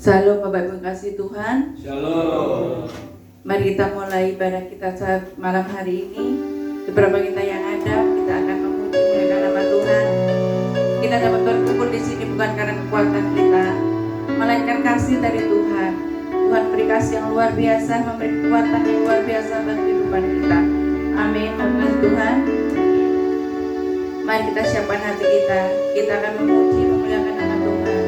Shalom Bapak Ibu kasih Tuhan. Shalom. Mari kita mulai ibadah kita saat malam hari ini. Beberapa kita yang ada, kita akan memuji muliakan nama Tuhan. Kita dapat berkumpul di sini bukan karena kekuatan kita, melainkan kasih dari Tuhan. Tuhan beri kasih yang luar biasa, memberi kekuatan yang luar biasa bagi kehidupan kita. Amin. Terima Tuhan. Mari kita siapkan hati kita. Kita akan memuji memuliakan nama Tuhan.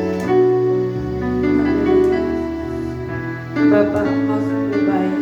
Bapak mau sungguh baik.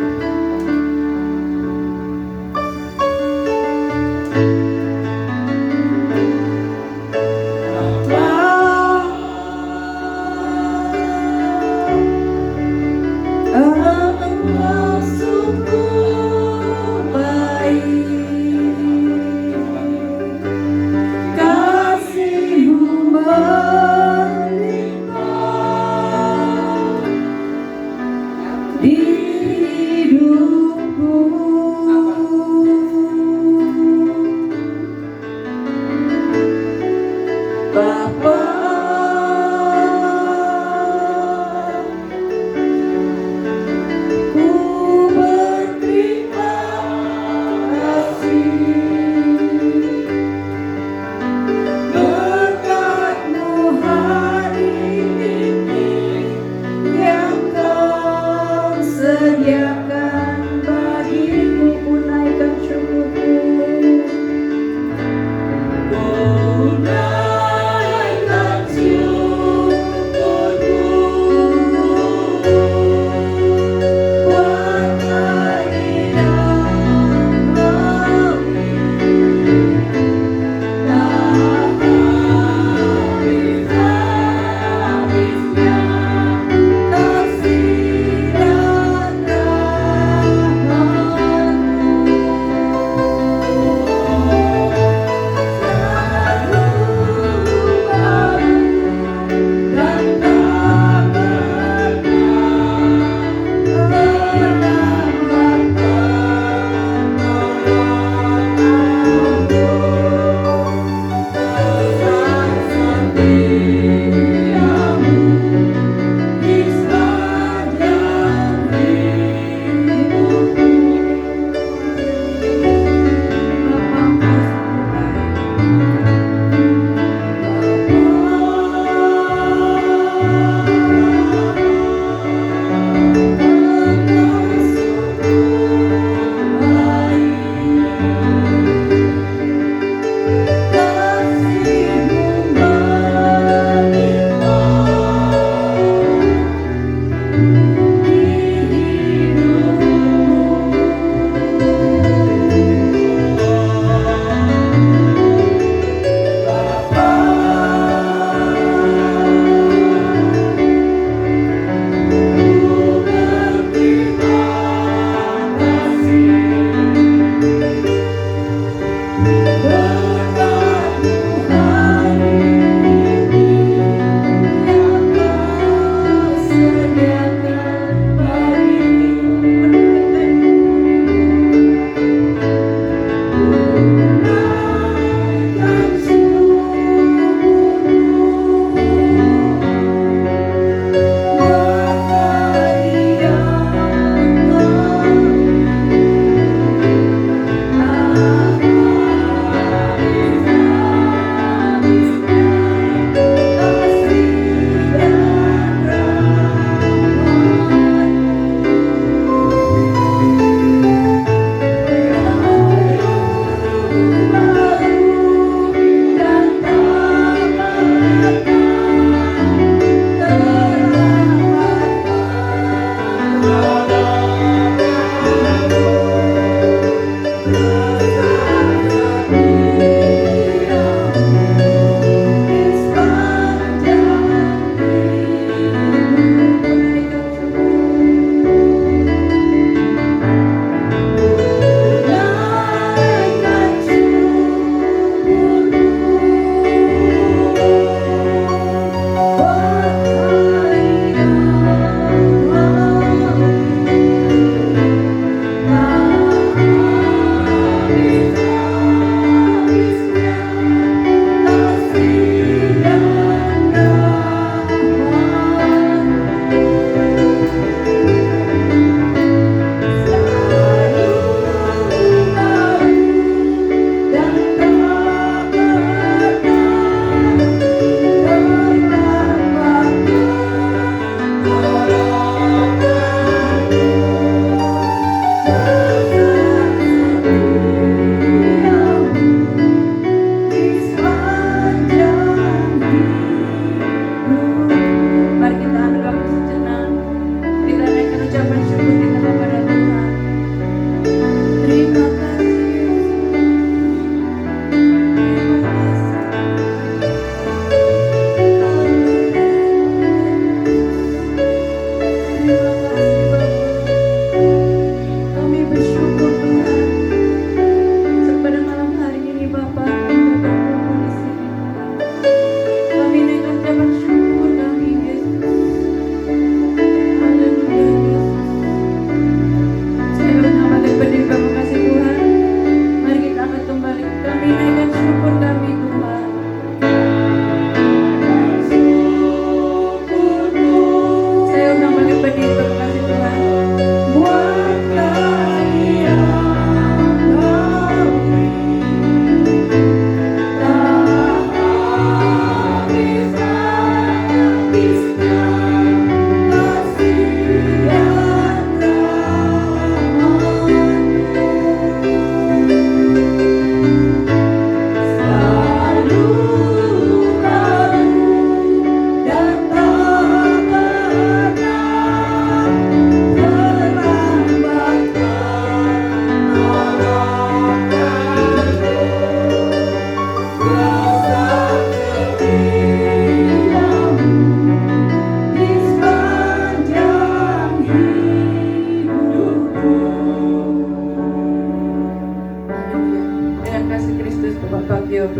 Unaikan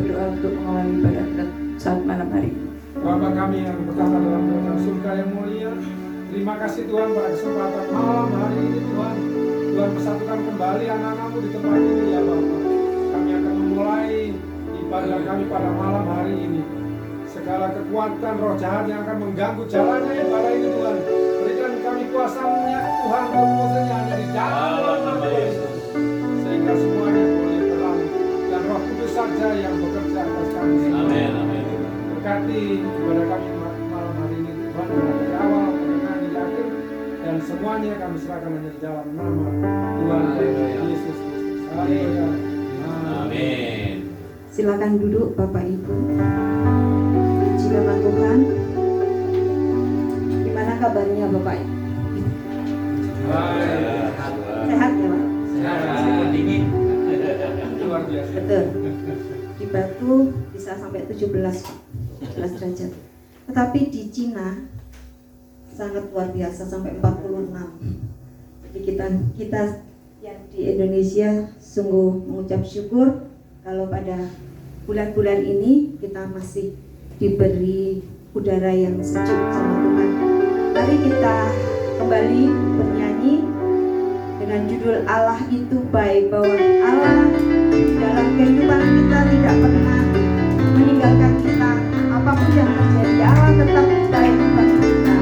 berdoa untuk mengawali ibadah kita saat malam hari ini. Bapa kami yang bertata dalam kerajaan surga yang mulia, terima kasih Tuhan pada kesempatan malam hari ini Tuhan. Tuhan persatukan kembali anak-anakmu di tempat ini ya Bapa. Kami akan memulai ibadah kami pada malam hari ini. Segala kekuatan roh jahat yang akan mengganggu jalannya ibadah ini Tuhan, berikan kami kuasa-Nya Tuhan untuk mengusirnya hanya di dalam nama Yesus, sehingga semuanya boleh terang dan Roh Kudus saja yang bekerja atas kami. Amin, amin. Berkati ibadah kami malam hari ini Tuhan, dari awal pertengahan hingga akhir, dan semuanya kami serahkan hanya di dalam nama Tuhan Yesus Kristus. Haleluya. Amin. Silakan duduk Bapak Ibu. Puji nama Tuhan. Gimana kabarnya Bapak Ibu? Sehat ya Pak? Sehat. Dingin. Luar biasa. Betul. Di Batu bisa sampai 17 derajat. Tetapi di Cina sangat luar biasa sampai 46. Jadi kita yang di Indonesia sungguh mengucap syukur kalau pada bulan-bulan ini kita masih diberi udara yang sejuk sama Tuhan. Mari kita kembali bernyanyi dengan judul Allah itu baik, bahwa Allah dalam kehidupan kita tidak pernah meninggalkan kita. Apapun yang terjadi, Allah tetap baik bagi kita.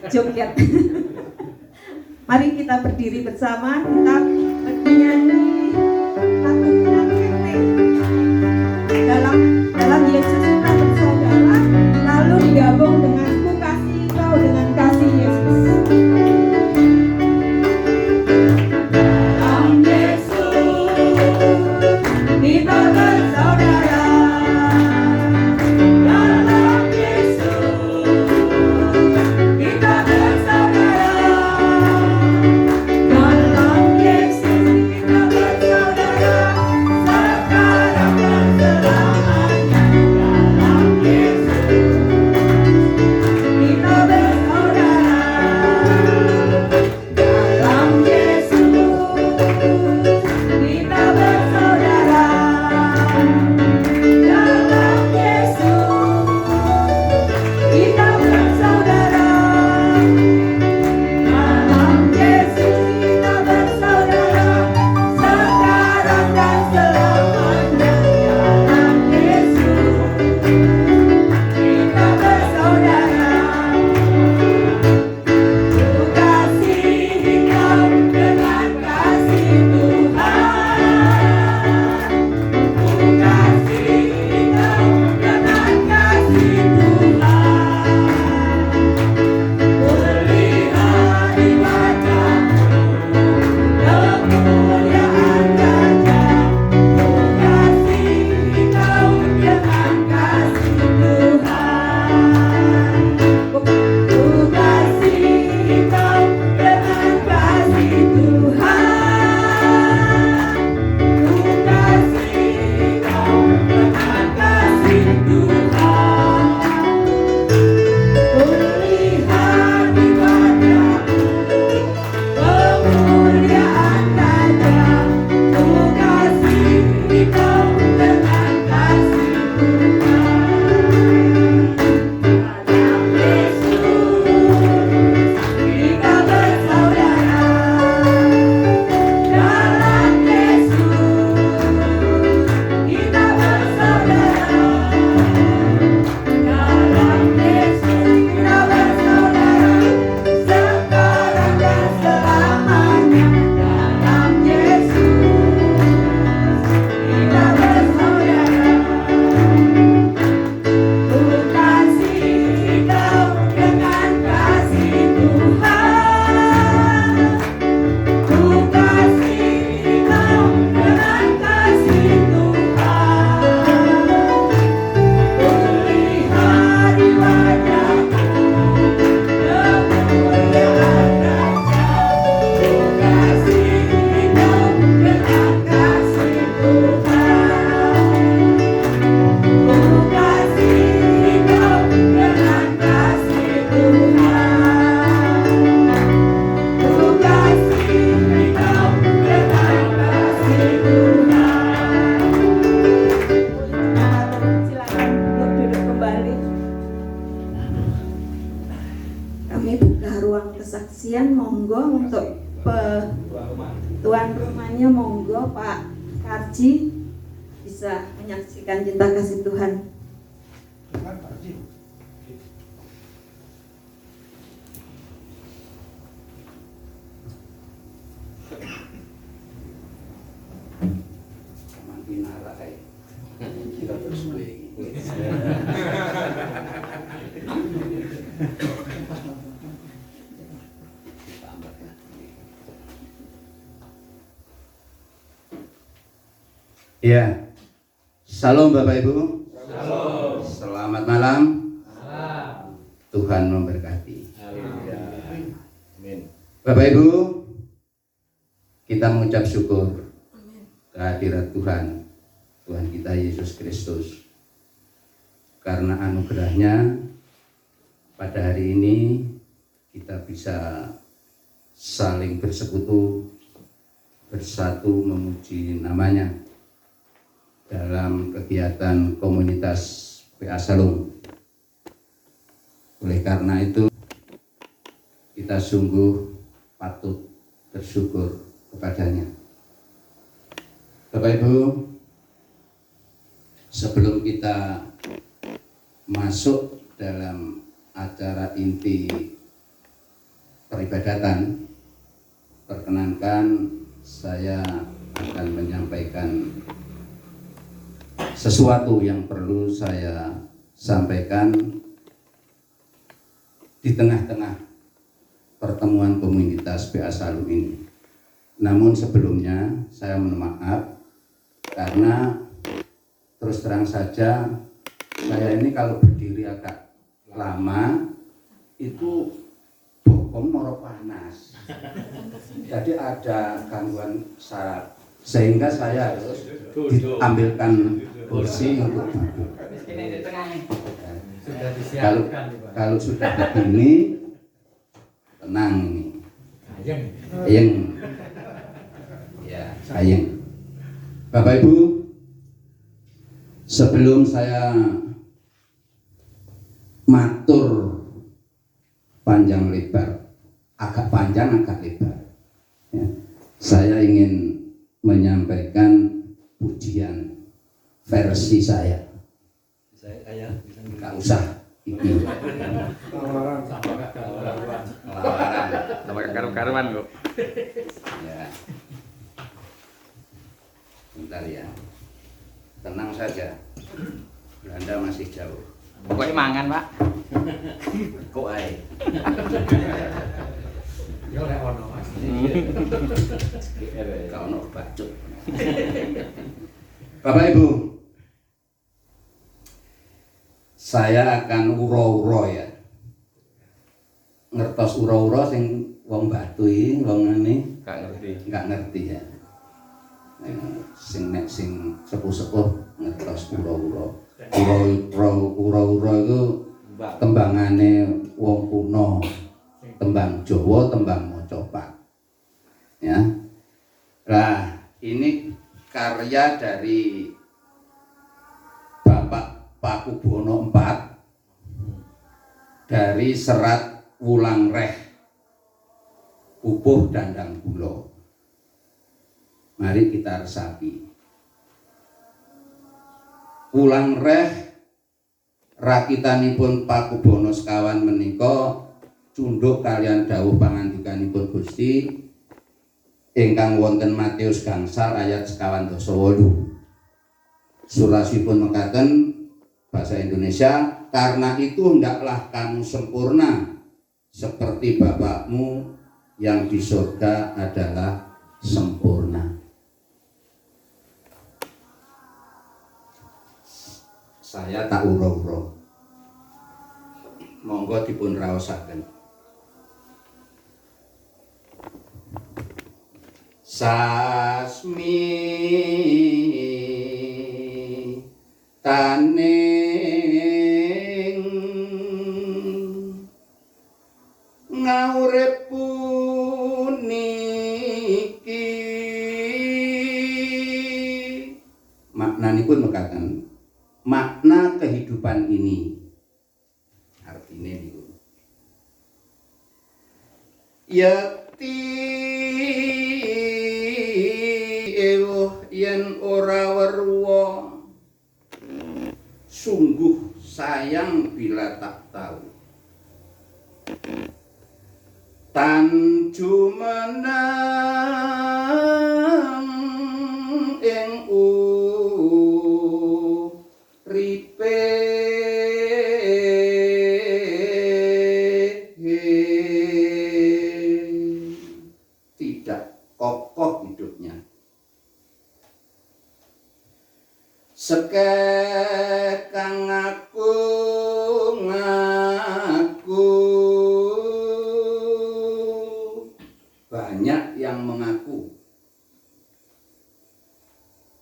Joget. Mari kita berdiri bersama, kita bernyanyi lagu pengantin. Dalam Yesus kita bersaudara, lalu digabung dengan ku kasih kau dengan kasih Yesus. Dalam Yesus kita monggo untuk tuan rumahnya, monggo Pak Karji bisa menyaksikan cinta kasih Tuhan. Ya, salam Bapak Ibu. Salam. Selamat malam. Salam. Tuhan memberkati. Amin. Bapak Ibu, kita mengucap syukur kehadirat Tuhan, Tuhan kita Yesus Kristus. Karena anugerahnya pada hari ini kita bisa saling bersekutu, bersatu memuji namanya dalam kegiatan komunitas PA Salung. Oleh karena itu kita sungguh patut bersyukur kepadanya. Bapak Ibu, sebelum kita masuk dalam acara inti peribadatan, perkenankan saya akan menyampaikan sesuatu yang perlu saya sampaikan di tengah-tengah pertemuan komunitas PA Salung ini. Namun sebelumnya saya mohon maaf karena terus terang saja saya ini kalau berdiri agak lama itu bokong moro panas. Jadi ada gangguan saraf sehingga saya harus diambilkan kursi untuk duduk. Kalau sudah begini tenang ini. Ayeng. Ya, ayeng. Bapak Ibu, sebelum saya matur panjang lebar, agak panjang agak lebar, ya, saya ingin menyampaikan pujian versi saya. Nggak usah ini Lamaran. lamaran Karuan kok. ya. Bentar ya, tenang saja, Belanda masih jauh. Pokoknya mangan, Pak. Kok ae Ya oleh ono Mas. kau no bacut. Bapak Ibu, saya akan uro-uro ya. Ngertos uro-uro sing wong Batu iki, wong ngene enggak ngerti ya. Sing nek sing sepuh-sepuh ngertos uro-uro. Uro-uro itu tembangane wong kuno. Tembang Jawa, tembang Mocopat. Ya. Nah, ini karya dari Bapak Pakubono IV dari serat Wulang Reh Pupuh Dandang Bulo. Mari kita resapi. Wulang Reh rakitanipun Pakubono sekawan menika cunduk kalian dawuh pangandikanipun Gusti ingkang wonten Matius gangsal ayat 58. Surasipun mekaten bahasa Indonesia, karena itu hendaklah kamu sempurna seperti Bapakmu yang di surga adalah sempurna. Saya tak uro-uro. Monggo dipun raosaken. Sasmi taning ngaurip puniki maknanipun mekaten makna kehidupan ini artinya niku ya ngerti ewuh yen ora weruwa sungguh sayang bila tak tahu tan jumeneng ing uripe tidak kokoh hidupnya sekekang ngaku banyak yang mengaku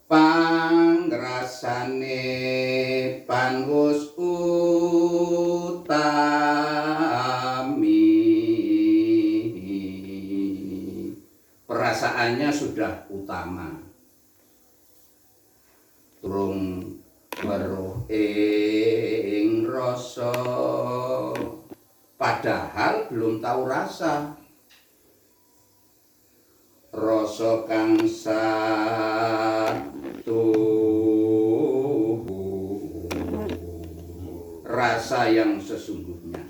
pangrasane panwus utami perasaannya sudah utama turung weruh ing rasa padahal belum tahu rasa kang satu rasa yang sesungguhnya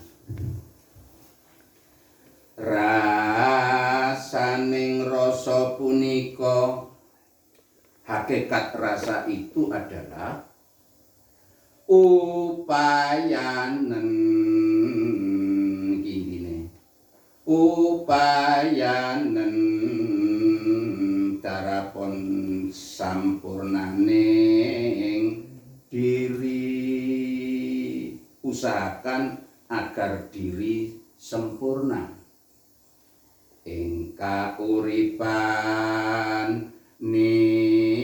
rasaning rasa punika hakikat rasa itu adalah upayanen gini upayanen darapun sampurnaning diri usahakan agar diri sempurna ing kauripan niro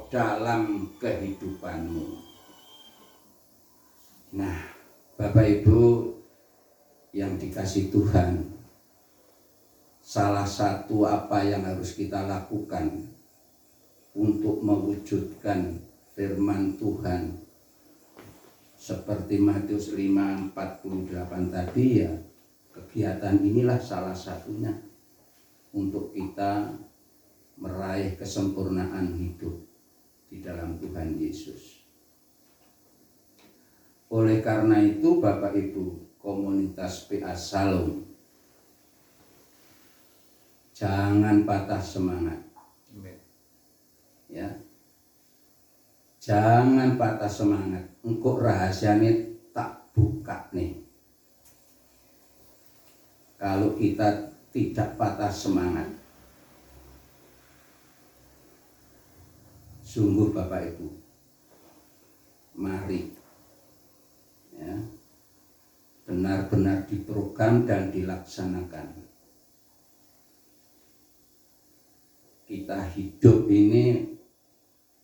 dalam kehidupanmu. Nah, Bapak Ibu yang dikasih Tuhan, salah satu apa yang harus kita lakukan untuk mewujudkan firman Tuhan seperti Matius 5:48 tadi ya, kegiatan inilah salah satunya untuk kita meraih kesempurnaan hidup di dalam Tuhan Yesus. Oleh karena itu Bapak Ibu komunitas PA Salom, jangan patah semangat. Ya. Jangan patah semangat. Engkau rahasianya tak buka nih. Kalau kita tidak patah semangat. Sungguh Bapak Ibu, mari ya, benar-benar diprogram dan dilaksanakan. Kita hidup ini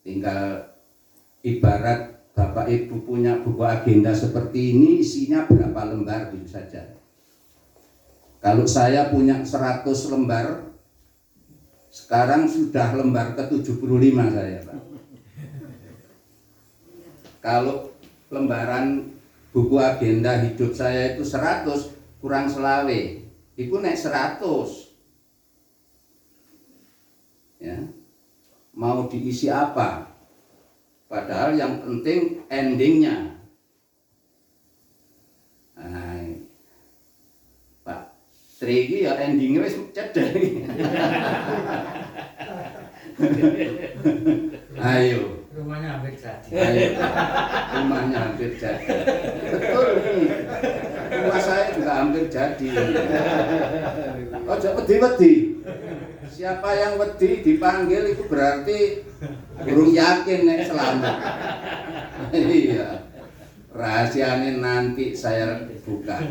tinggal ibarat Bapak Ibu punya buku agenda seperti ini, isinya berapa lembar gitu saja. Kalau saya punya 100 lembar, sekarang sudah lembar ke-75 saya, Pak. Kalau lembaran buku agenda hidup saya itu 100 kurang selawe, itu naik 100. Ya. Mau diisi apa? Padahal yang penting endingnya. Nah, Pak Tri ini ya endingnya wis cedek. Ayo. Rumahnya hampir jadi. Ayo. Rumahnya hampir jadi. Betul nih. Rumah saya juga hampir jadi. Ojo wedi-wedi. Siapa yang wedi dipanggil itu berarti burung yakin nek selamat. Iya. Rahasianya nanti saya buka.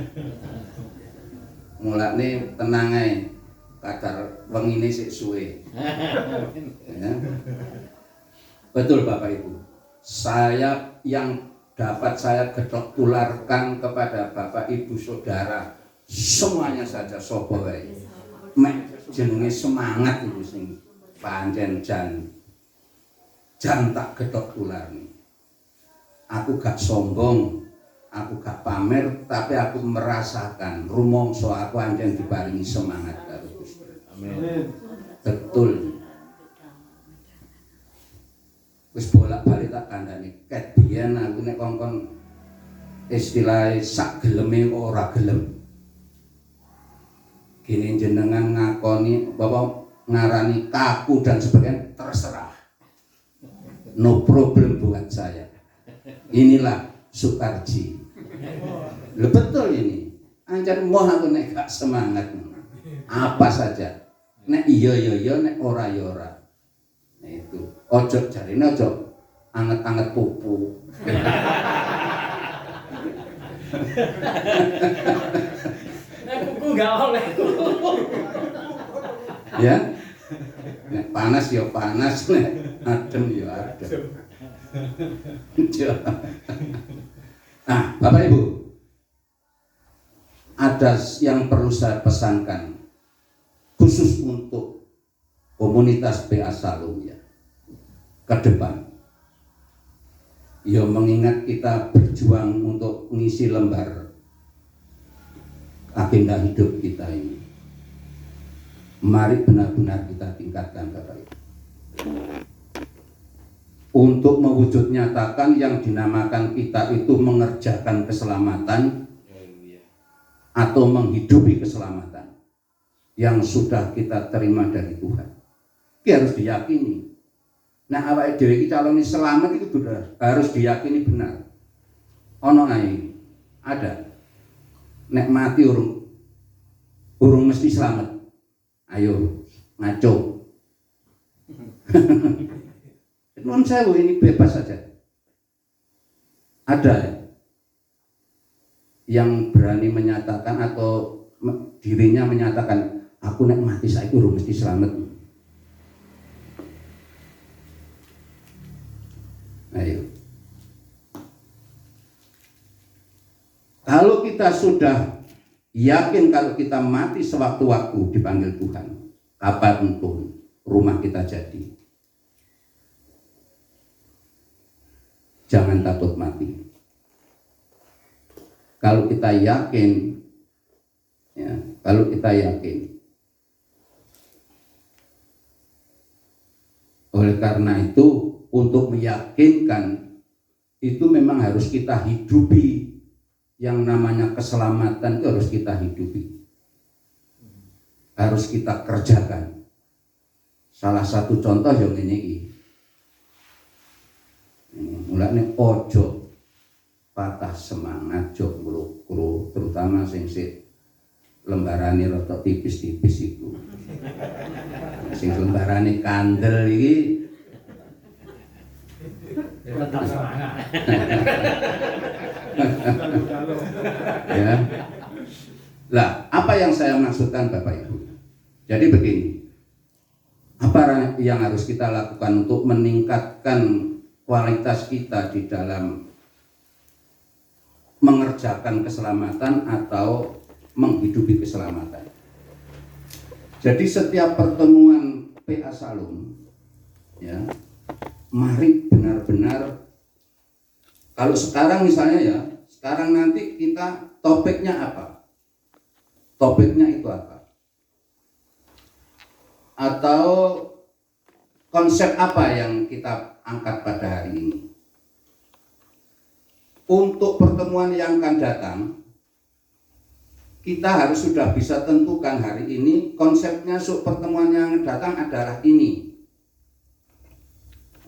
Mulane tenang ae. Kadar wengine sik suwe. Ya. Betul Bapak Ibu. Saya yang dapat saya gedok tularkan kepada Bapak Ibu Saudara semuanya saja sapa wae. Mek jenenge semangat iku sing pancen jan tak gedok tularne. Aku gak sombong, aku gak pamer, tapi aku merasakan rumangsa aku anjen diparingi semangat karo Gusti. Amin. Betul. Wis bolak-balik tak kandhani, ket biyen aku nek kongkon istilah sak geleme ora gelem. Gini jenengan ngakoni bahwa ngarani kaku dan sebagainya terserah. No problem buat saya. Inilah Sukarji. Betul ini. Anjar moh aku nek gak semangat. Apa saja. Nek iya nek ora ya ora. Nah itu. Ojo jarine ojo anget-anget pupu. Nek buku gak oleh. Ya. Nek panas ya panas, nek adem ya adem. Nah, Bapak Ibu, ada yang perlu saya pesankan khusus untuk komunitas PA Salum ya ke depan. Ya mengingat kita berjuang untuk mengisi lembar agenda hidup kita ini. Mari benar-benar kita tingkatkan Bapak Ibu. Untuk mewujud nyatakan yang dinamakan kita itu mengerjakan keselamatan atau menghidupi keselamatan yang sudah kita terima dari Tuhan. Ini harus diyakini. Nah, awake dhewe iki calon selamat itu sudah harus diyakini benar. Ono ae ada. Nek mati urung mesti selamat. Ayo ngaco. Non sewu ini bebas saja. Ada yang berani menyatakan atau dirinya menyatakan aku nek mati saiki urung mesti selamat. Ayo. Kalau kita sudah yakin kalau kita mati sewaktu-waktu dipanggil Tuhan, kapanpun rumah kita jadi. Jangan takut mati. Kalau kita yakin, ya, kalau kita yakin. Oleh karena itu, untuk meyakinkan itu memang harus kita hidupi. Yang namanya keselamatan itu harus kita hidupi. Harus kita kerjakan. Salah satu contoh yang ini. Mulane ojo patah semangat jog ngluku, terutama sing lembarane rada tipis-tipis iku. Sing lembarane kandel iki Tetap semangat. ya. Lah, apa yang saya maksudkan Bapak Ibu? Jadi begini. Apa yang harus kita lakukan untuk meningkatkan kualitas kita di dalam mengerjakan keselamatan atau menghidupi keselamatan. Jadi setiap pertemuan PA Salum, ya, mari benar-benar. Kalau sekarang misalnya ya, sekarang nanti kita topiknya apa? Topiknya itu apa? Atau konsep apa yang kita angkat pada hari ini? Untuk pertemuan yang akan datang, kita harus sudah bisa tentukan hari ini konsepnya pertemuan yang datang adalah ini.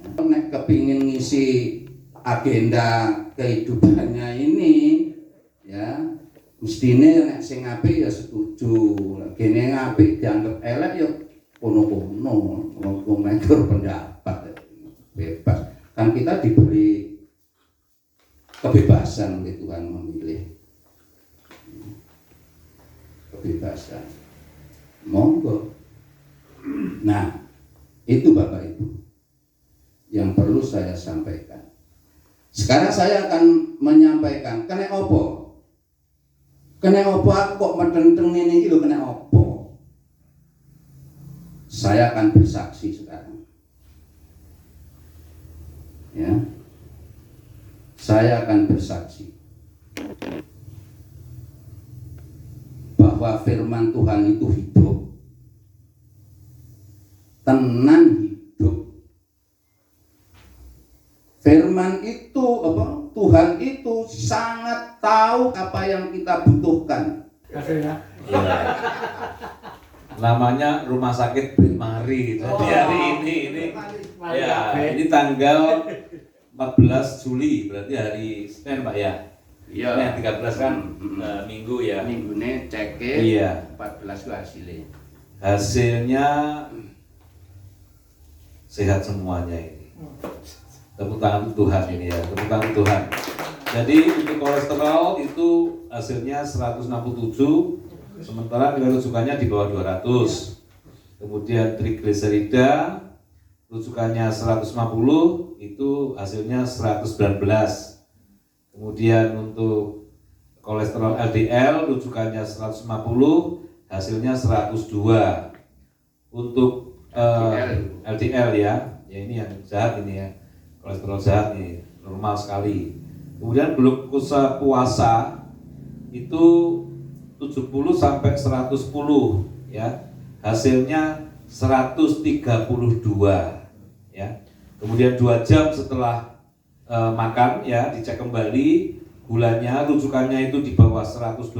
Nek kepingin ngisi agenda kehidupannya ini, ya mestine nek sing apik ya setuju, gene apik dianggap elek ya kono-kono, mengatur pendapat bebas. Kan kita diberi kebebasan oleh Tuhan memilih. Kebebasan. Monggo. Nah, itu Bapak Ibu yang perlu saya sampaikan. Sekarang saya akan menyampaikan kena opo. Kena opo aku kok medenteng ini lho kena opo. Saya akan bersaksi sekarang. Ya. Saya akan bersaksi bahwa firman Tuhan itu hidup, tenan hidup. Firman itu Tuhan itu sangat tahu apa yang kita butuhkan. Kasih ya. Iya. Namanya Rumah Sakit Brit Mari. Jadi hari ini ya, ini tanggal 14 Juli, berarti hari Senin Pak ya. Iya. Yang 13 kan Minggu ya. Minggu ini cek Iya. 14 itu hasilnya. Hasilnya sehat semuanya ini. Tepuk tangan untuk Tuhan ini ya, tepuk tangan untuk Tuhan. Jadi untuk kolesterol itu hasilnya 167, sementara nilai rujukannya di bawah 200. Kemudian trigliserida rujukannya 150, itu hasilnya 119. Kemudian untuk kolesterol LDL rujukannya 150, hasilnya 102. Untuk LDL ya ini yang jahat ini ya, kolesterol jahat nih, normal sekali. Kemudian glukosa puasa itu 70 sampai 110 ya, hasilnya 132 ya. Kemudian 2 jam setelah makan ya, dicek kembali gulanya, rujukannya itu di bawah 125,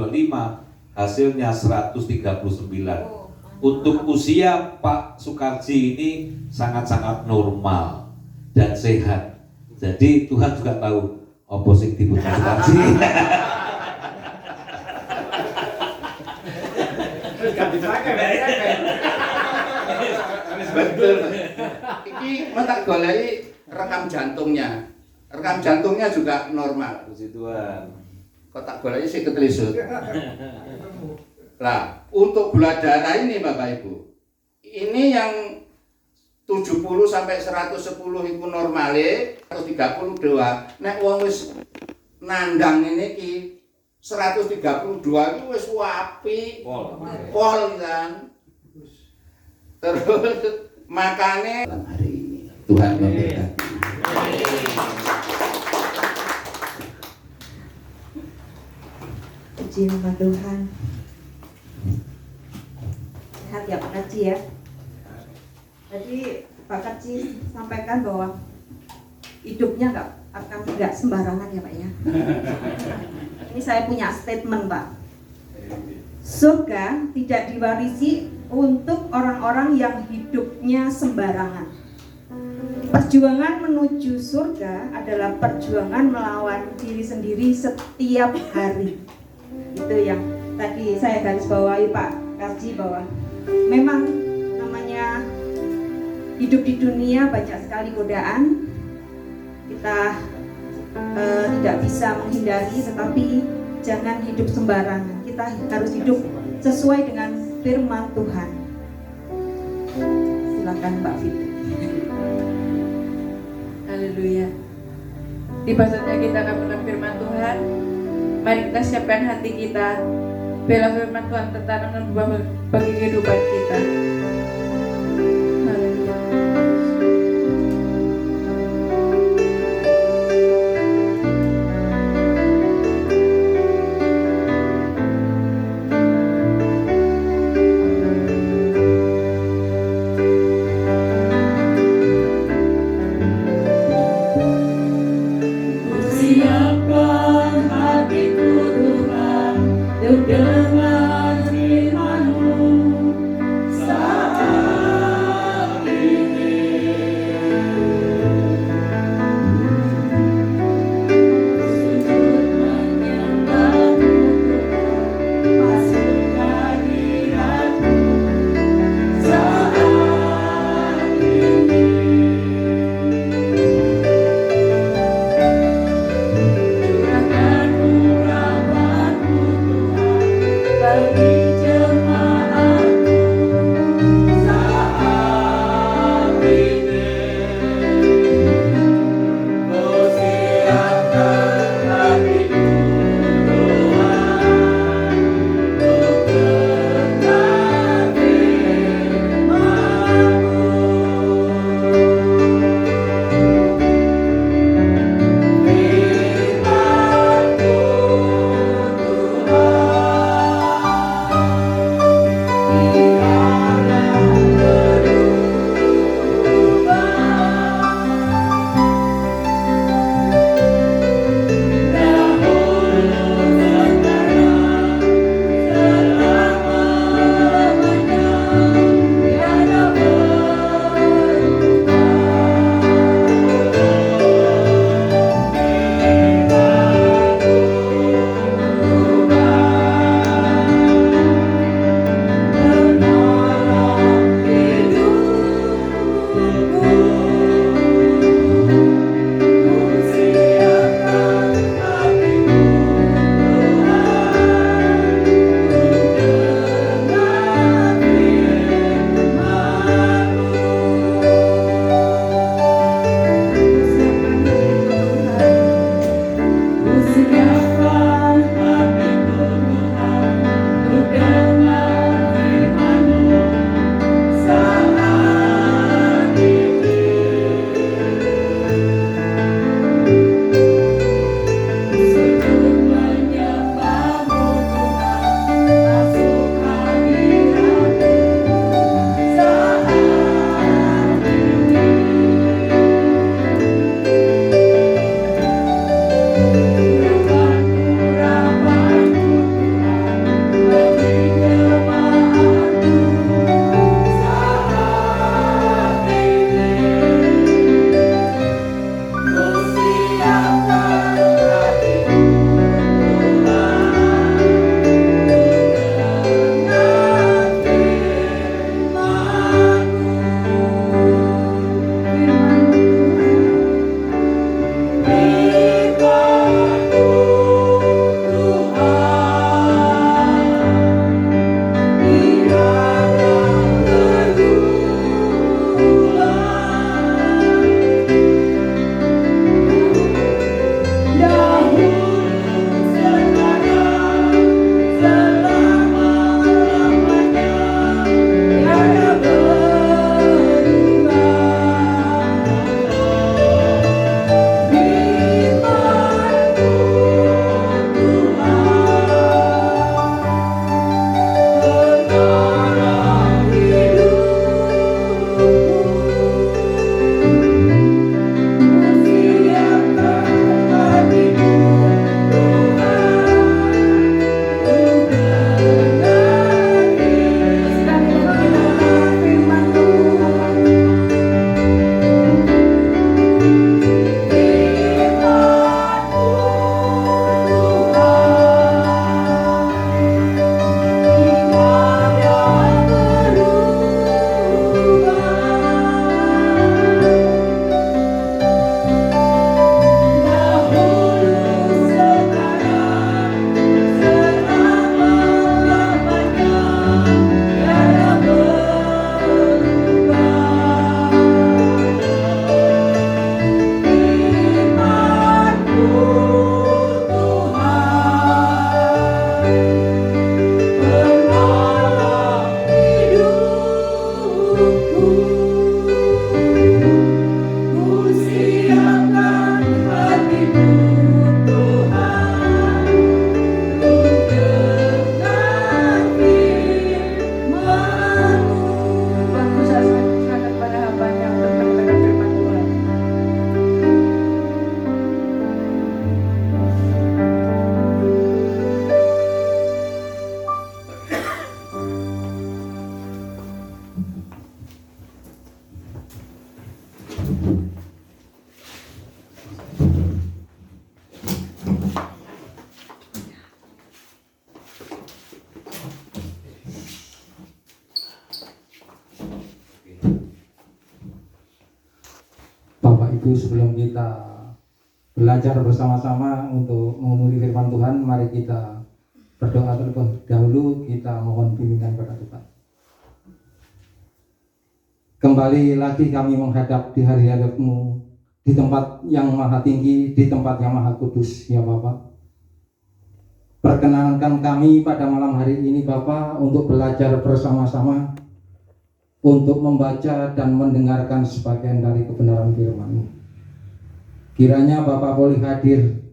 hasilnya 139. Untuk usia Pak Sukarji ini sangat-sangat normal dan sehat. Jadi Tuhan juga tahu apa sing dibutuhkan Sukarji. Betul. Iki mentak goleki rekam jantungnya. Rekam jantungnya juga normal. Puji Tuhan. Kok tak goleki sih ketelisut. Lah, untuk gula darah ini Bapak Ibu, ini yang 70 sampai 110 itu normale, 132. Nek wong wis nandang ini ki 132 itu wis apik. Pol kan. Terus makane dalam hari ini Tuhan memberkati. Puji nama Tuhan. Sehat ya Pak Kaji ya. Tadi Pak Kaji sampaikan bahwa hidupnya nggak sembarangan ya Pak ya. Ini saya punya statement Pak. Surga tidak diwarisi untuk orang-orang yang hidupnya sembarangan. Perjuangan menuju surga adalah perjuangan melawan diri sendiri setiap hari. Itu yang tadi saya garis bawahi Pak Kaji, bahwa memang namanya hidup di dunia banyak sekali godaan. Kita tidak bisa menghindari, tetapi jangan hidup sembarangan. Kita harus hidup sesuai dengan firman Tuhan. Silakan Mbak Fitri. Haleluya. Di pasatnya kita akan mendengar firman Tuhan. Mari kita siapkan hati kita. Bila firman Tuhan tertanam dan berubah bagi kehidupan kita. Haleluya. Siapkan hatiku Tuhan, untuk dengar firman-Mu. Saat Bapak Ibu, sebelum kita belajar bersama-sama untuk mengemudi firman Tuhan, mari kita berdoa terlebih dahulu. Kita mohon bimbingan kepada Tuhan. Kembali lagi kami menghadap di hadirat-Mu, di tempat yang maha tinggi, di tempat yang maha kudus, ya Bapak. Perkenankan kami pada malam hari ini Bapak untuk belajar bersama-sama, untuk membaca dan mendengarkan sebagian dari kebenaran firman-Mu. Kiranya Bapak boleh hadir,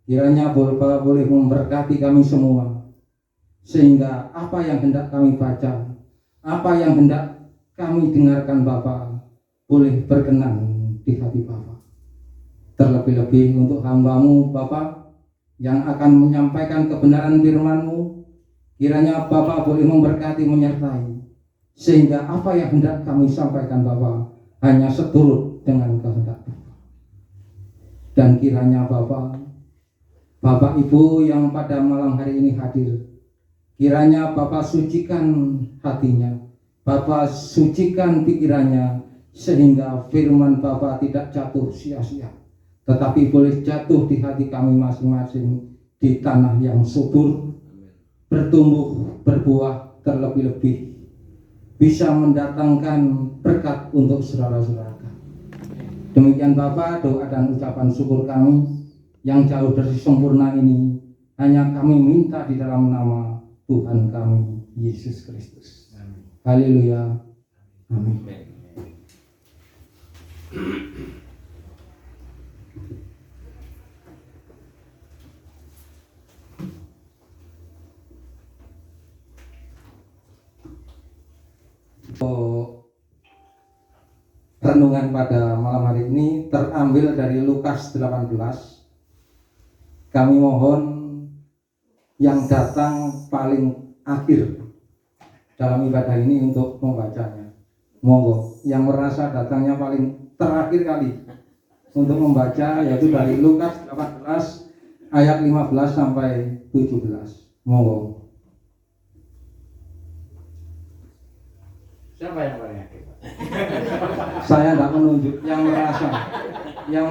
kiranya Bapak boleh memberkati kami semua, sehingga apa yang hendak kami baca, apa yang hendak kami dengarkan Bapak, boleh berkenan di hati Bapak. Terlebih-lebih untuk hamba-Mu Bapak, yang akan menyampaikan kebenaran firman-Mu, kiranya Bapak boleh memberkati, menyertai, sehingga apa yang hendak kami sampaikan Bapak hanya seturut dengan kehendak Bapak. Dan kiranya Bapak Ibu yang pada malam hari ini hadir, kiranya Bapak sucikan hatinya, Bapak sucikan pikirannya, sehingga firman Bapak tidak jatuh sia-sia, tetapi boleh jatuh di hati kami masing-masing di tanah yang subur, bertumbuh, berbuah, terlebih-lebih bisa mendatangkan berkat untuk saudara-saudara kami. Demikian Bapak, doa dan ucapan syukur kami yang jauh dari sempurna ini hanya kami minta di dalam nama Tuhan kami Yesus Kristus. Haleluya. Amin. Renungan pada malam hari ini terambil dari Lukas 18. Kami mohon yang datang paling akhir dalam ibadah ini untuk membacanya. Monggo yang merasa datangnya paling terakhir kali untuk membaca, yaitu dari Lukas 18 ayat 15 sampai 17. Monggo. Siapa yang paling akhir? Saya tidak menunjuk, yang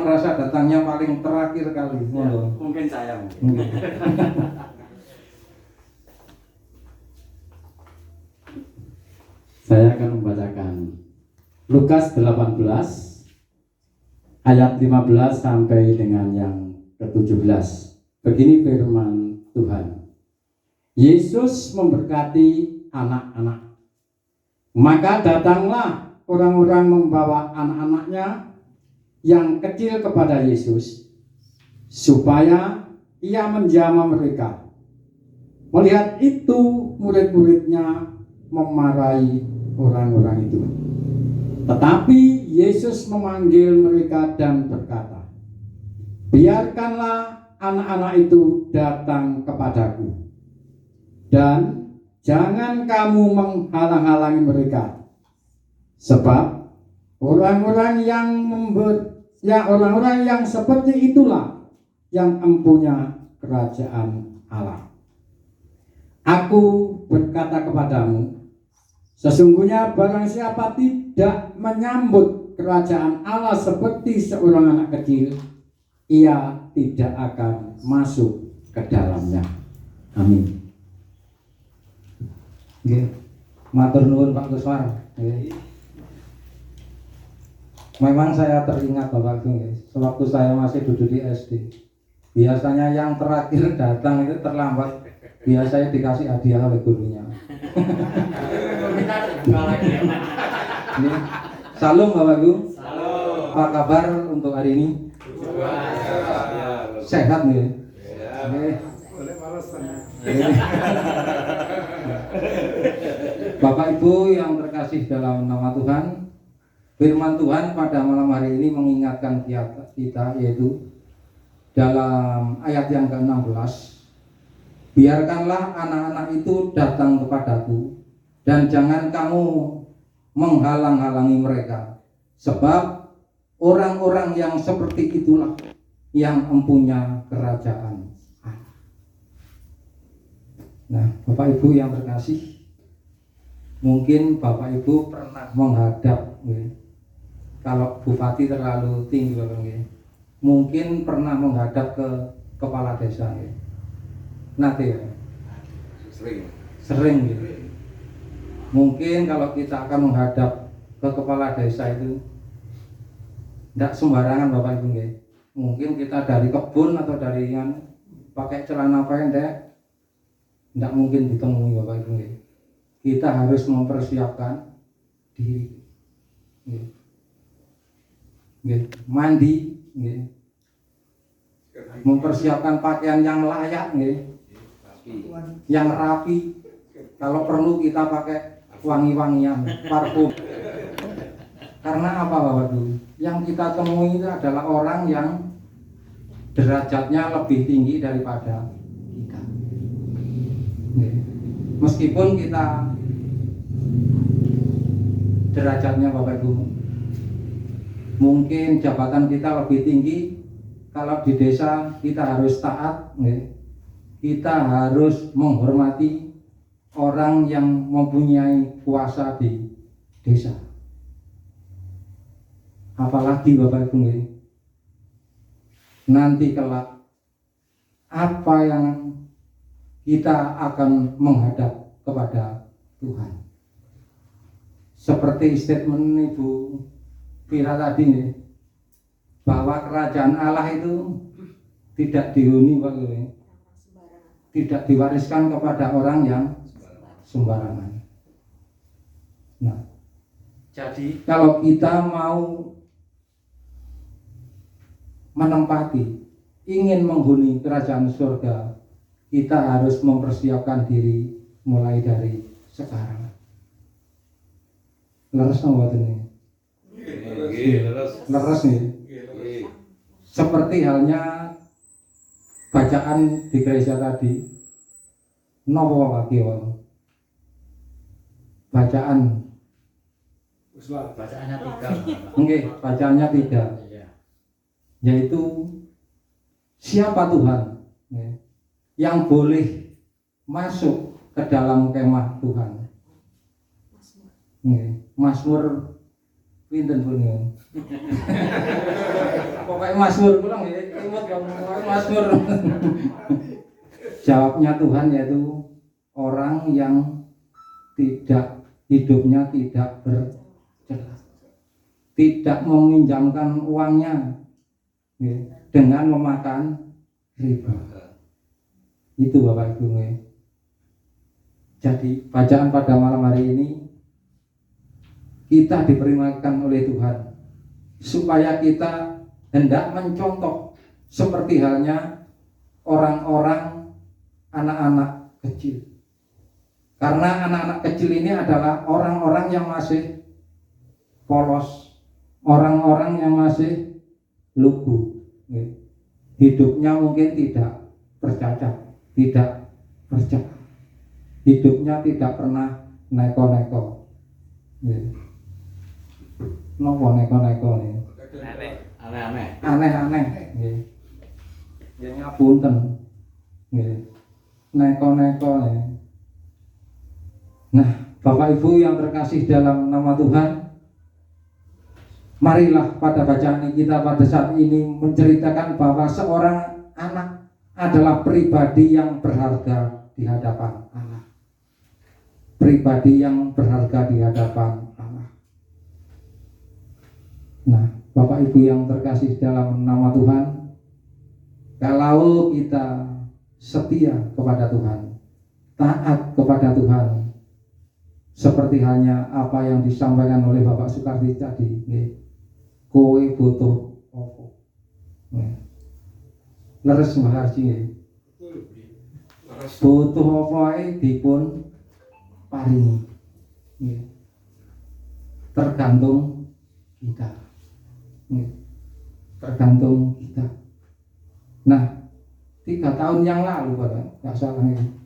merasa datangnya paling terakhir kali. Monggo. Mungkin saya mungkin. Saya akan membacakan Lukas 18 ayat 15 sampai dengan yang ke-17. Begini firman Tuhan. Yesus memberkati anak-anak. Maka datanglah orang-orang membawa anak-anaknya yang kecil kepada Yesus, supaya ia menjamah mereka. Melihat itu, murid-muridnya memarahi orang-orang itu. Tetapi Yesus memanggil mereka dan berkata, biarkanlah anak-anak itu datang kepadaku, dan jangan kamu menghalang-halangi mereka, sebab orang-orang yang seperti itulah yang empunya kerajaan Allah. Aku berkata kepadamu, sesungguhnya barang siapa tidak menyambut kerajaan Allah seperti seorang anak kecil, ia tidak akan masuk ke dalamnya. Amin. Nggih. Matur nuwun Pak Kuswar. Nggih. Memang saya teringat Bapak Ibu, sewaktu saya masih duduk di SD, biasanya yang terakhir datang itu terlambat, biasanya dikasih hadiah oleh gurunya. Salam Bapak Ibu. Salam. Apa kabar untuk hari ini? Sehat nih. Boleh malas tanya. Bapak Ibu yang terkasih dalam nama Tuhan, firman Tuhan pada malam hari ini mengingatkan kita, yaitu dalam ayat yang ke-16, biarkanlah anak-anak itu datang kepadaku, dan jangan kamu menghalang-halangi mereka, sebab orang-orang yang seperti itulah yang empunya kerajaan. Nah, Bapak Ibu yang terkasih, mungkin Bapak Ibu pernah menghadap kalau bupati terlalu tinggi Bapak nggih. Mungkin pernah menghadap ke kepala desa nggih. Nanti ya. Sering gitu. Mungkin kalau kita akan menghadap ke kepala desa itu tidak sembarangan Bapak Ibu nggih. Mungkin kita dari kebun atau dari yang pakai celana pendek, tidak mungkin ditemui Bapak Ibu nggih. Kita harus mempersiapkan diri, nggih. Nggih. Mandi, nggih. Mempersiapkan pakaian yang layak, nggih. Yang rapi. Kalau perlu kita pakai wangi-wangian, parfum. Karena apa Bapak Ibu? Yang kita temui itu adalah orang yang derajatnya lebih tinggi daripada kita. Meskipun kita derajatnya Bapak Ibu, mungkin jabatan kita lebih tinggi, kalau di desa kita harus taat, kita harus menghormati orang yang mempunyai kuasa di desa. Apalagi Bapak Ibu nanti kelak apa yang kita akan menghadap kepada Tuhan. Seperti statement Ibu Vira tadi nih, bahwa kerajaan Allah itu tidak dihuni Pak Ibu, tidak diwariskan kepada orang yang sembarangan. Nah, jadi kalau kita mau menempati, ingin menghuni kerajaan surga, kita harus mempersiapkan diri mulai dari sekarang. Leres nggak ini? Leres nih. Seperti halnya bacaan di gereja tadi, nopo lagi bacaan. Bacaannya 3. Oke, bacaannya 3. Yaitu siapa Tuhan yang boleh masuk ke dalam kemah Tuhan. Mazmur pinten pun ya. Pokoknya Mazmur pulang ya, imut Mazmur. Jawabnya Tuhan yaitu orang yang tidak hidupnya tidak bercela, tidak meminjamkan uangnya dengan memakan riba. Itu Bapak Ibu. Jadi bacaan pada malam hari ini kita diperingatkan oleh Tuhan supaya kita hendak mencontoh seperti halnya orang-orang anak-anak kecil. Karena anak-anak kecil ini adalah orang-orang yang masih polos, orang-orang yang masih lugu, hidupnya mungkin tidak bercacat, tidak bercela, hidupnya tidak pernah neko-neko. Nopo neko-neko nih? Aneh-aneh. Ya ngapunten. Neko-neko nih. Nah, Bapak Ibu yang terkasih dalam nama Tuhan, marilah pada bacaan kita pada saat ini menceritakan bahwa seorang anak adalah pribadi yang berharga di hadapan Allah. Pribadi yang berharga di hadapan Allah. Nah, Bapak Ibu yang terkasih dalam nama Tuhan, kalau kita setia kepada Tuhan, taat kepada Tuhan, seperti halnya apa yang disampaikan oleh Bapak Sukarti tadi, kowe butuh apa? Leres Mbah Arji, butuh apa dipun paringi, tergantung kita, tergantung kita. Nah, 3 tahun yang lalu nggak salah ini,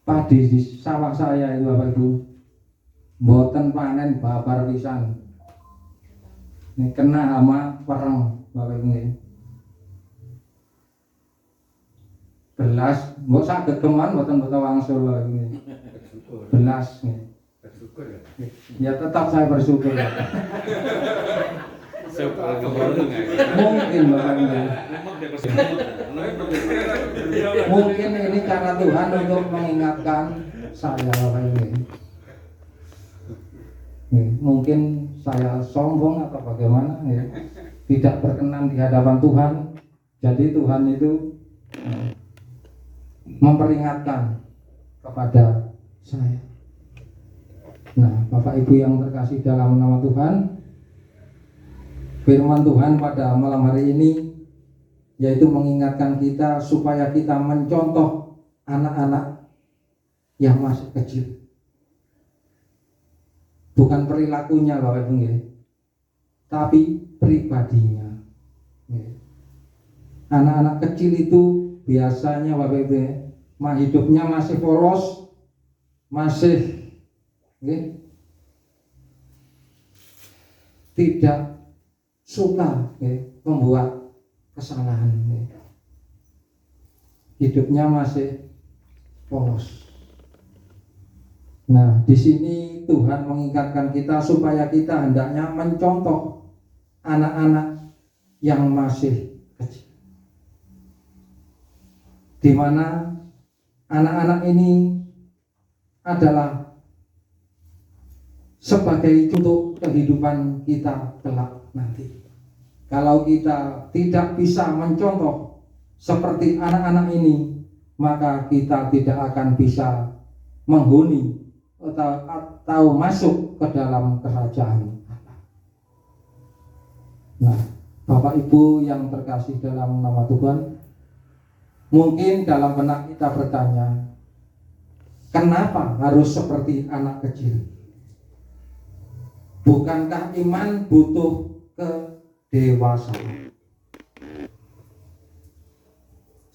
padi di sawah saya itu Bapak Ibu mboten panen babar pisan. Ini kena hama perang Bapak Ibu ini. Belas, mbok saged keman mboten wangsul ini. Belas nih. Bersyukur ya. Ya tetap saya bersyukur. Mungkin Bapak Ibu. Mungkin ini cara Tuhan untuk mengingatkan saya Bapak Ibu. Mungkin saya sombong atau bagaimana ya. Tidak berkenan di hadapan Tuhan. Jadi Tuhan itu memperingatkan kepada saya. Nah, Bapak Ibu yang terkasih dalam nama Tuhan, firman Tuhan pada malam hari ini yaitu mengingatkan kita supaya kita mencontoh anak-anak yang masih kecil. Bukan perilakunya Bapak Ibu ya, tapi pribadinya. Anak-anak kecil itu biasanya Bapak Ibu ya, hidupnya masih polos, masih tidak suka membuat kesalahan. Hidupnya masih polos. Nah, di sini Tuhan mengingatkan kita supaya kita hendaknya mencontoh anak-anak yang masih kecil. Di mana anak-anak ini adalah sebagai contoh kehidupan kita kelak nanti. Kalau kita tidak bisa mencontoh seperti anak-anak ini, maka kita tidak akan bisa menghuni atau masuk ke dalam kerajaan Allah. Nah, Bapak Ibu yang terkasih dalam nama Tuhan, mungkin dalam benak kita bertanya, kenapa harus seperti anak kecil? Bukankah iman butuh kedewasaan?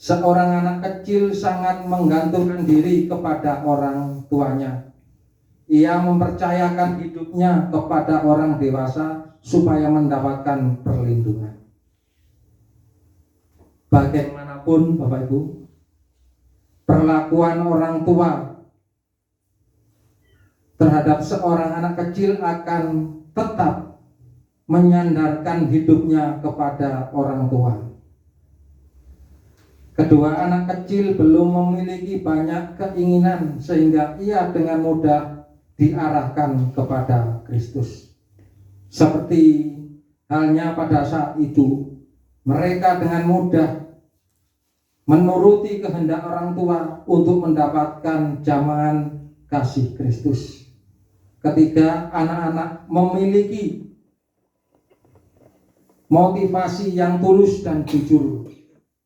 Seorang anak kecil sangat menggantungkan diri kepada orang tuanya. Ia mempercayakan hidupnya kepada orang dewasa supaya mendapatkan perlindungan. Bagaimanapun Bapak Ibu, perlakuan orang tua terhadap seorang anak kecil akan tetap menyandarkan hidupnya kepada orang tua. Kedua anak kecil belum memiliki banyak keinginan sehingga ia dengan mudah diarahkan kepada Kristus. Seperti halnya pada saat itu, mereka dengan mudah menuruti kehendak orang tua untuk mendapatkan jamahan kasih Kristus. Ketika anak-anak memiliki motivasi yang tulus dan jujur,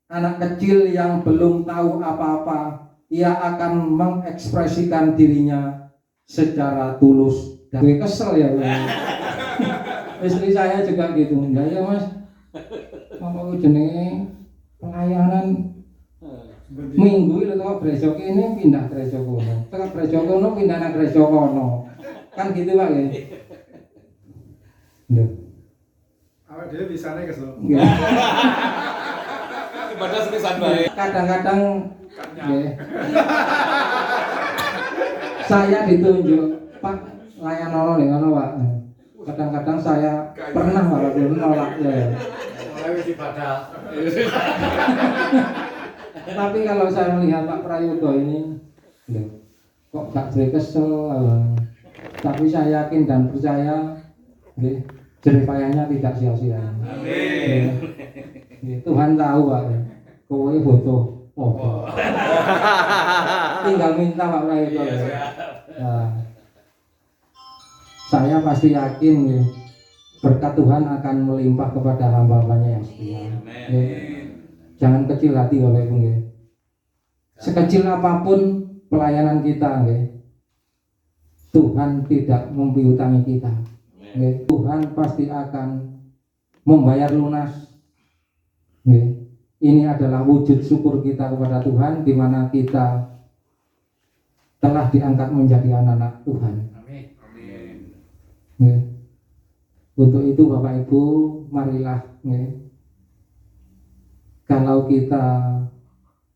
anak kecil yang belum tahu apa-apa, ia akan mengekspresikan dirinya secara tulus dan kesel ya. Istri saya juga gitu, enggak ya Mas? Apa jenenge pelayanan minggu itu kok gereja ini pindah gereja kono, tekan gereja kono pindah nang gereja kono, kan gitu Pak ya? Loh. Awak dhewe bisane kesel. Ibadah sepisan bae. Kadang-kadang saya ditunjuk Pak layan nolong nih ngono Pak. Kadang-kadang saya pernah malah nolak ya. Mulai ibadah. Tapi kalau saya melihat Pak Prayogo ini, kok gak jadi kesel. Tapi saya yakin dan percaya, jerih payahnya tidak sia-sia. Amin. Tuhan tahu Pak, kowe butuh tinggal minta Pak Prayogo. Nah, saya pasti yakin berkat Tuhan akan melimpah kepada hamba-hambanya yang setia. Jangan kecil hati Bapak Ibu. Sekecil apapun pelayanan kita, Tuhan tidak mempiutangi kita. Tuhan pasti akan membayar lunas. Ini adalah wujud syukur kita kepada Tuhan, di mana kita telah diangkat menjadi anak-anak Tuhan. Untuk itu Bapak Ibu, marilah kalau kita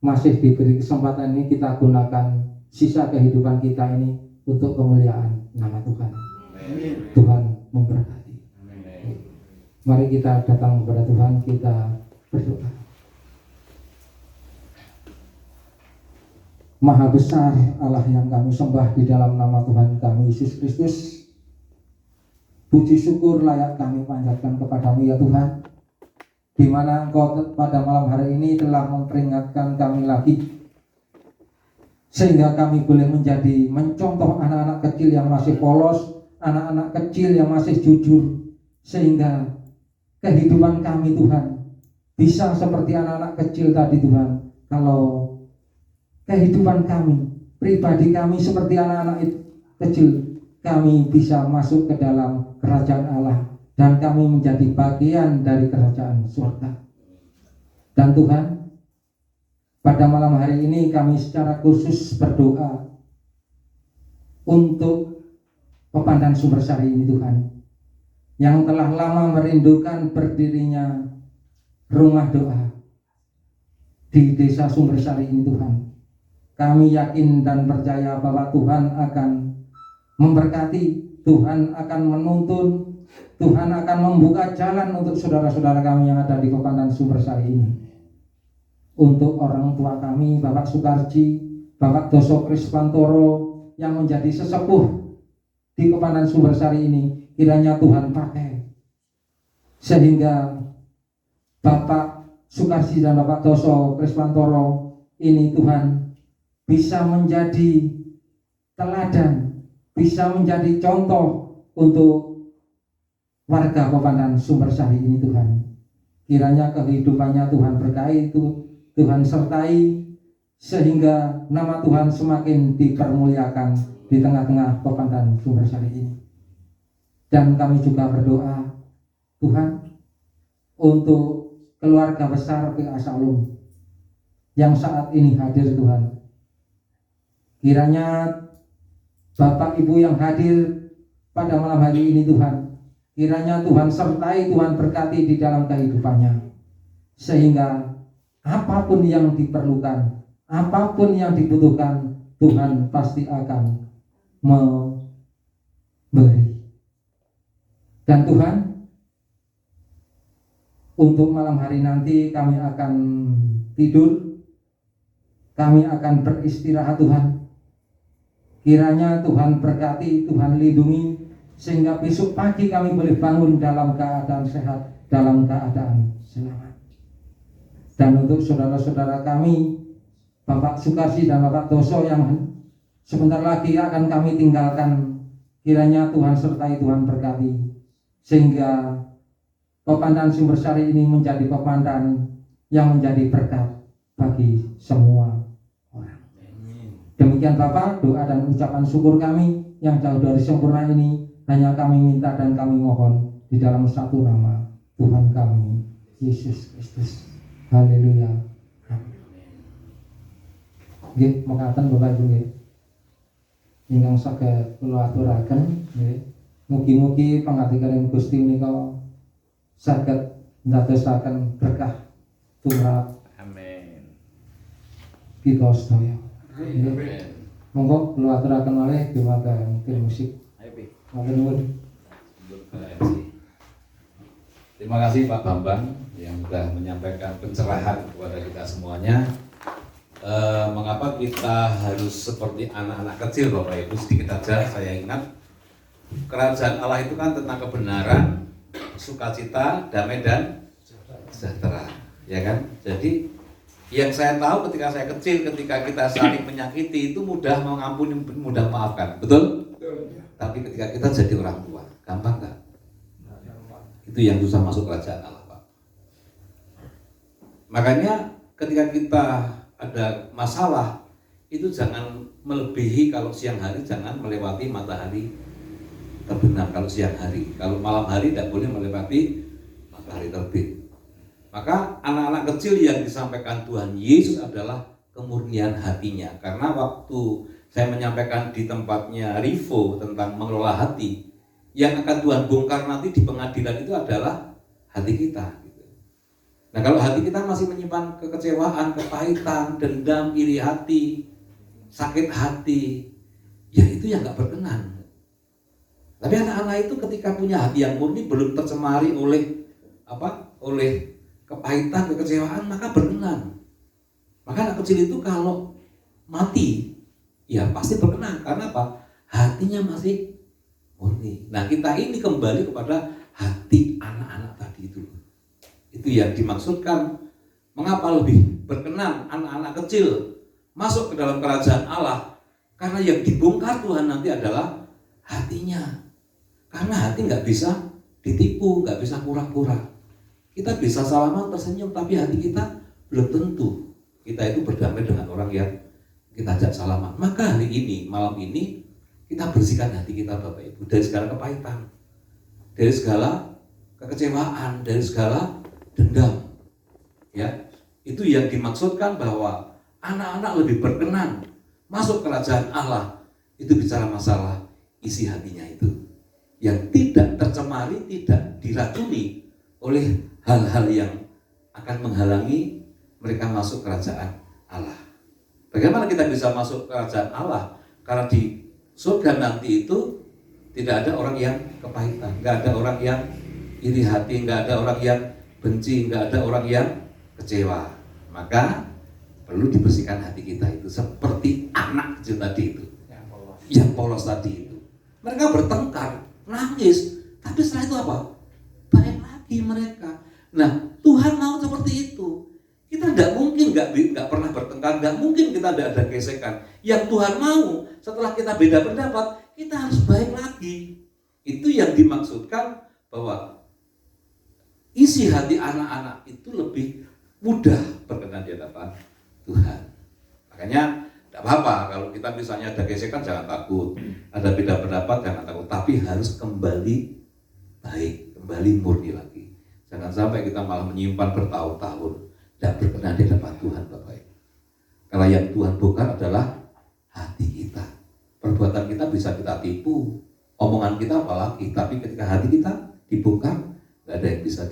masih diberi kesempatan ini, kita gunakan sisa kehidupan kita ini untuk kemuliaan nama Tuhan. Tuhan memberkati. Mari kita datang kepada Tuhan, kita berdoa. Maha besar Allah yang kami sembah di dalam nama Tuhan kami Yesus Kristus. Puji syukur layak kami panjatkan kepadamu ya Tuhan, di mana Engkau pada malam hari ini telah memperingatkan kami lagi, sehingga kami boleh menjadi mencontoh anak-anak kecil yang masih polos, anak-anak kecil yang masih jujur, sehingga kehidupan kami Tuhan bisa seperti anak-anak kecil tadi Tuhan. Kalau kehidupan kami, pribadi kami seperti anak-anak kecil, kami bisa masuk ke dalam kerajaan Allah dan kami menjadi bagian dari kerajaan surga. Dan Tuhan, pada malam hari ini kami secara khusus berdoa untuk Pepandan Sumbersari ini Tuhan, yang telah lama merindukan berdirinya rumah doa di desa Sumbersari ini Tuhan. Kami yakin dan percaya bahwa Tuhan akan memberkati, Tuhan akan menuntun, Tuhan akan membuka jalan untuk saudara-saudara kami yang ada di Pepandan Sumbersari ini. Untuk orang tua kami, Bapak Sukarji, Bapak Doso Krispantoro yang menjadi sesepuh di Pepandan Sumbersari ini, kiranya Tuhan pakai sehingga Bapak Sukarji dan Bapak Doso Krispantoro ini Tuhan bisa menjadi teladan, bisa menjadi contoh untuk warga Pepandan Sumbersari ini Tuhan. Kiranya kehidupannya Tuhan berkahi, Tuhan sertai, sehingga nama Tuhan semakin dipermuliakan di tengah-tengah Pepandan Sumbersari ini. Dan kami juga berdoa Tuhan untuk keluarga besar PA Shalom yang saat ini hadir Tuhan. Kiranya Bapak Ibu yang hadir pada malam hari ini Tuhan, kiranya Tuhan sertai, Tuhan berkati di dalam kehidupannya, sehingga apapun yang diperlukan, apapun yang dibutuhkan, Tuhan pasti akan memberi. Dan Tuhan, untuk malam hari nanti kami akan tidur, kami akan beristirahat Tuhan. Kiranya Tuhan berkati, Tuhan lindungi, sehingga besok pagi kami boleh bangun dalam keadaan sehat, dalam keadaan selamat. Dan untuk saudara-saudara kami, Bapak Sukarsi dan Bapak Doso yang sebentar lagi akan kami tinggalkan, kiranya Tuhan sertai, Tuhan berkati, sehingga Pepandan Sumbersari ini menjadi pepandan yang menjadi berkat bagi semua orang. Demikian Bapak, doa dan ucapan syukur kami yang jauh dari sempurna ini hanya kami minta dan kami mohon di dalam satu nama Tuhan kami, Yesus Kristus. Haleluya. Nggih, mekaten Bapak Ibu nggih. Ingkang saged kula aturaken nggih. Mugi-mugi pangatikaning Gusti menika saged ndadosaken berkah tumrap Amin. kita sedaya. Monggo kula aturaken malih dumateng tim musik. Matur nuwun. Terima kasih Pak Bambang yang sudah menyampaikan pencerahan kepada kita semuanya. Mengapa kita harus seperti anak-anak kecil Bapak Ibu? Sedikit saja saya ingat, kerajaan Allah itu kan tentang kebenaran, sukacita, damai dan sejahtera, ya kan? Jadi yang saya tahu ketika saya kecil, ketika kita saling menyakiti itu mudah mengampuni, mudah maafkan, betul? Tapi ketika kita jadi orang tua, gampang nggak? Itu yang susah masuk kerajaan Allah, Pak. Makanya ketika kita ada masalah, itu jangan melebihi. Kalau siang hari jangan melewati matahari terbenam kalau siang hari. Kalau malam hari tidak boleh melewati matahari terbit. Maka anak-anak kecil yang disampaikan Tuhan Yesus adalah kemurnian hatinya. Karena waktu saya menyampaikan di tempatnya Rivo tentang mengelola hati, yang akan Tuhan bongkar nanti di pengadilan itu adalah hati kita. Nah, kalau hati kita masih menyimpan kekecewaan, kepahitan, dendam, iri hati, sakit hati, ya itu yang nggak berkenan. Tapi anak-anak itu ketika punya hati yang murni, belum tercemari oleh oleh kepahitan, kekecewaan, maka berkenan. Maka anak kecil itu kalau mati, ya pasti berkenan. Karena apa? Hatinya masih murni. Nah, kita ini kembali kepada hati anak-anak tadi itu. Itu yang dimaksudkan. Mengapa lebih berkenan anak-anak kecil masuk ke dalam kerajaan Allah? Karena yang dibongkar Tuhan nanti adalah hatinya. Karena hati nggak bisa ditipu, nggak bisa pura-pura. Kita bisa salaman tersenyum, tapi hati kita belum tentu kita itu berdamai dengan orang yang kita ajak salaman. Maka hari ini, malam ini, kita bersihkan hati kita Bapak Ibu dari segala kepahitan, dari segala kekecewaan, dari segala dendam. Ya, itu yang dimaksudkan bahwa anak-anak lebih berkenan masuk kerajaan Allah. Itu bicara masalah isi hatinya itu, yang tidak tercemari, tidak diracuni oleh hal-hal yang akan menghalangi mereka masuk kerajaan Allah. Bagaimana kita bisa masuk kerajaan Allah? Karena di surga nanti itu tidak ada orang yang kepahitan, nggak ada orang yang iri hati, nggak ada orang yang benci, nggak ada orang yang kecewa. Maka perlu dibersihkan hati kita itu seperti anak kecil tadi itu, yang polos tadi itu. Mereka bertengkar, nangis, tapi setelah itu apa? Baik lagi mereka. Nah, Tuhan mau seperti itu. Kita nggak mungkin nggak pernah bertengkar, nggak mungkin kita tidak ada gesekan. Yang Tuhan mau setelah kita beda pendapat, kita harus baik lagi. Itu yang dimaksudkan bahwa isi hati anak-anak itu lebih mudah berkenan di hadapan Tuhan. Makanya tidak apa-apa kalau kita misalnya ada gesekan, jangan takut. Ada beda pendapat, jangan takut. Tapi harus kembali baik, kembali murni lagi. Jangan sampai kita malah menyimpan bertahun-tahun tidak berkenan di hadapan Tuhan Bapak Ibu. Karena yang Tuhan bongkar adalah hati kita. Perbuatan kita bisa kita tipu, omongan kita apalagi. Tapi ketika hati kita dibongkar, tidak ada yang bisa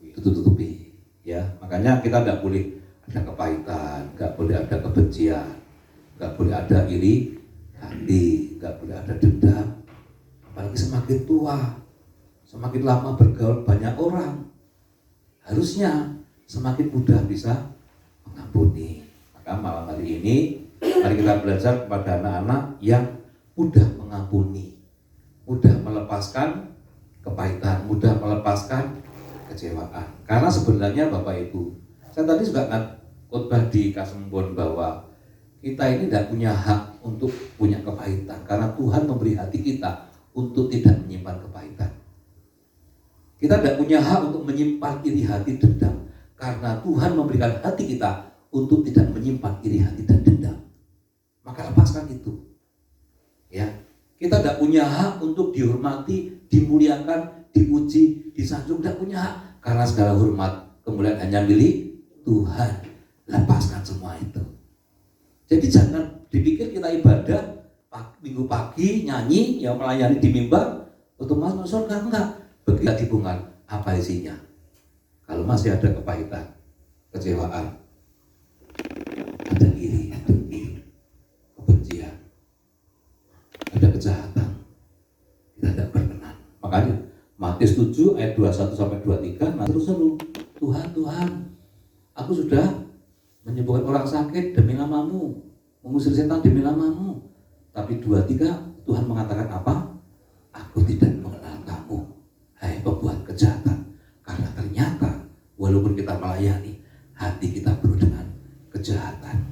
ditutupi. Ya, makanya kita tidak boleh ada kepahitan, nggak boleh ada kebencian, nggak boleh ada iri hati, nggak boleh ada dendam. Apalagi semakin tua, semakin lama bergaul banyak orang, harusnya semakin mudah bisa mengampuni. Maka malam hari ini mari kita belajar kepada anak-anak yang mudah mengampuni, mudah melepaskan kepahitan, mudah melepaskan kecewaan. Karena sebenarnya Bapak Ibu, saya tadi juga khotbah di Kasembon bahwa kita ini tidak punya hak untuk punya kepahitan, karena Tuhan memberi hati kita untuk tidak menyimpan kepahitan. Kita tidak punya hak untuk menyimpan iri hati dendam, karena Tuhan memberikan hati kita untuk tidak menyimpan iri hati dan dendam. Maka lepaskan itu. Ya, kita tidak punya hak untuk dihormati, dimuliakan, dipuji, disanjung, tidak punya hak, karena segala hormat kemuliaan hanya milik Tuhan. Lepaskan semua itu. Jadi jangan dipikir kita ibadah minggu pagi nyanyi, ya melayani di mimbar, otomatis masuk surga. Enggak. Begitu dibongkar, apa isinya? Kalau masih ada kepahitan, kecewaan, ada iri, kebencian, ada kejahatan, kita tidak berkenan. Makanya Matius 7 ayat 21 sampai 23, nah terus seru, Tuhan, aku sudah menyembuhkan orang sakit demi namamu, mengusir setan demi namamu. Tapi 23 Tuhan mengatakan apa? Aku tidak mengenal kamu, hai pembuat kejahatan. Karena ternyata walaupun kita melayani, hati kita penuh dengan kejahatan.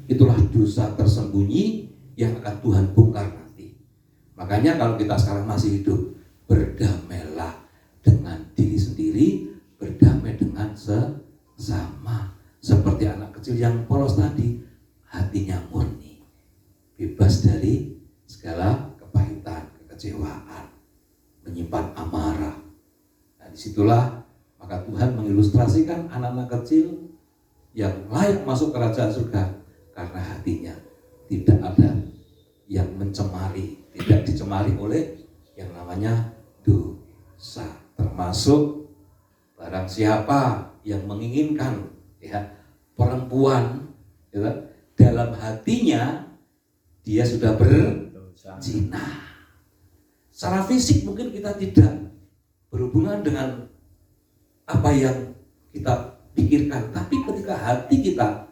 Itulah dosa tersembunyi yang akan Tuhan bongkar nanti. Makanya kalau kita sekarang masih hidup, berdamailah dengan diri sendiri, berdamai dengan sesama. Seperti anak kecil yang polos tadi, hatinya murni, bebas dari segala kepahitan, kekecewaan, menyimpan amarah. Nah, disitulah maka Tuhan mengilustrasikan anak-anak kecil yang layak masuk kerajaan surga karena hatinya tidak ada yang mencemari, tidak dicemari oleh yang namanya dosa. Termasuk barang siapa yang menginginkan ya perempuan ya, dalam hatinya dia sudah berzina. Secara fisik mungkin kita tidak berhubungan dengan apa yang kita pikirkan, tapi ketika hati kita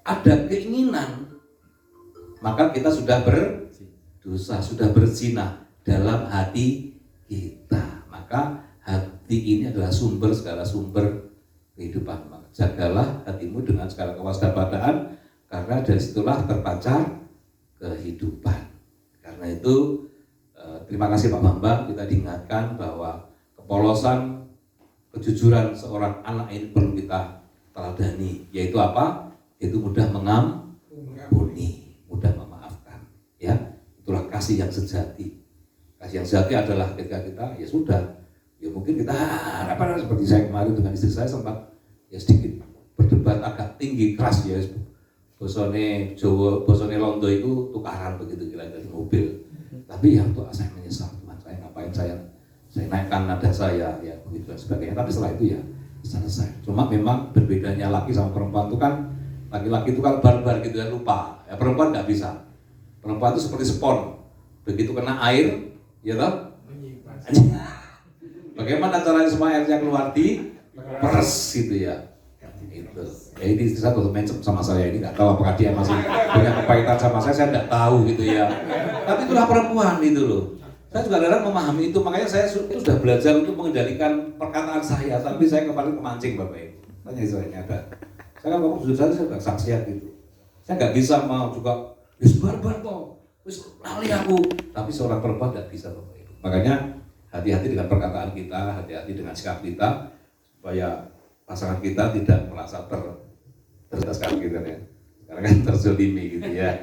ada keinginan, maka kita sudah berdosa, sudah berzina dalam hati kita. Maka hati ini adalah sumber segala sumber kehidupan. Maka jagalah hatimu dengan segala kewaspadaan, karena dari situlah terpancar kehidupan. Karena itu terima kasih Pak Bambang, kita diingatkan bahwa kepolosan, kejujuran seorang anak ini perlu kita teladani. Yaitu apa? Yaitu mudah mengampuni, mudah memaafkan. Ya, itulah kasih yang sejati. Kasih yang sejati adalah ketika kita ya sudah, ya mungkin kita harapan seperti saya kemarin dengan istri saya sempat ya sedikit berdebat agak tinggi, keras ya. Bosone Jawa, bosone Londo itu tukaran begitu kira-kira di mobil. Tapi yang tuh saya menyesal, Tuhan, saya ngapain saya naikkan nada saya ya begitu dan sebagainya. Tapi setelah itu ya selesai. Cuma memang berbedanya laki sama perempuan itu kan, laki-laki itu kan barbar gitu ya, lupa. Ya perempuan nggak bisa. Perempuan itu seperti spon, begitu kena air, ya toh? Bagaimana caranya supaya airnya keluar di peres gitu ya? Itu. Ya ini istri saya main sama saya ini, nggak tahu apakah dia masih punya kepahitan sama saya nggak tahu gitu ya. Tapi itulah perempuan itu loh. Saya juga kadang memahami itu, makanya saya sudah belajar untuk mengendalikan perkataan saya. Tapi saya kemarin kemancing Bapak Ibu. Tanya istrinya ada. Saya kan ngomong sudah saya sudah saksian gitu. Saya nggak bisa mau juga wis barbar toh, wis lali aku. Tapi seorang perempuan nggak bisa Bapak Ibu. Makanya hati-hati dengan perkataan kita, hati-hati dengan sikap kita, supaya pasangan kita tidak merasa tertekan gitu ya, karena kan terzolimi gitu ya.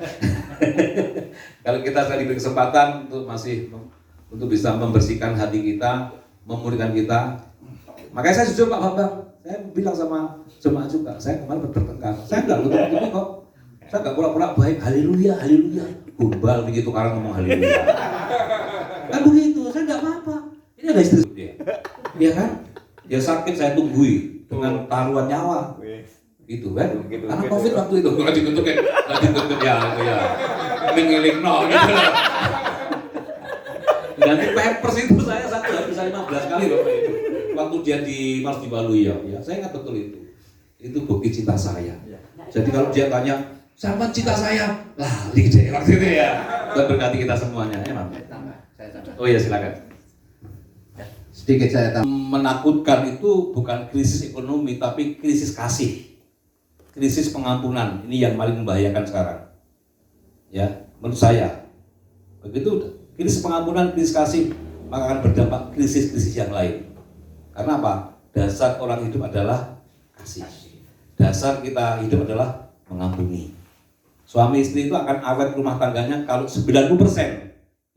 Kalau kita sudah diberi kesempatan untuk untuk bisa membersihkan hati kita, memulihkan kita, makanya saya jujur Pak Bambang, saya bilang sama jemaat juga, saya kemarin bertengkar, saya nggak nutup-nutupi kok, saya nggak pura-pura baik, haleluya, haleluya, gombal begitu karena ngomong haleluya, kan begitu, saya nggak apa-apa, ini ada istri dia, dia kan, dia sakit saya tunggui dengan taruhan nyawa, gitu kan? Karena COVID waktu itu nggak ditutup ya, ngiling no, gitu. Ganti pampers itu saya satu hari bisa 15 kali Bapak Ibu. Waktu dia di Mars di Waluya, ya saya ingat betul itu. Itu bukti cinta saya. Jadi kalau dia tanya, siapa cinta saya? Lali deh waktu itu ya. Tuhan berkati kita semuanya, ya Mas. Oh iya silakan. Sedikit saya tambah. Menakutkan itu bukan krisis ekonomi, tapi krisis kasih, krisis pengampunan. Ini yang paling membahayakan sekarang. Ya, menurut saya. Begitu krisis pengampunan, krisis kasih, maka akan berdampak krisis-krisis yang lain. Karena apa? Dasar orang hidup adalah kasih. Dasar kita hidup adalah mengampuni. Suami istri itu akan awet rumah tangganya kalau 90%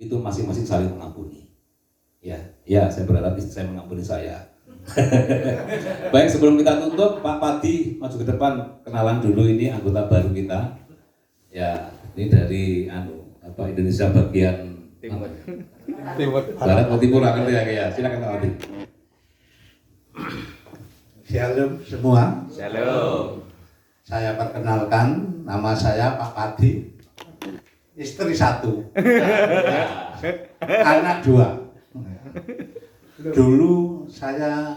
itu masing-masing saling mengampuni. Ya, saya berharap istri saya mengampuni saya. Baik, sebelum kita tutup, Pak Padi maju ke depan, kenalan dulu ini anggota baru kita. Ya, ini dari Indonesia bagian Timur. Barat atau Timur akan ya. Silakan Pak Padi. Shalom semua. Shalom. Saya perkenalkan, nama saya Pak Padi. Istri 1, anak 2. Dulu saya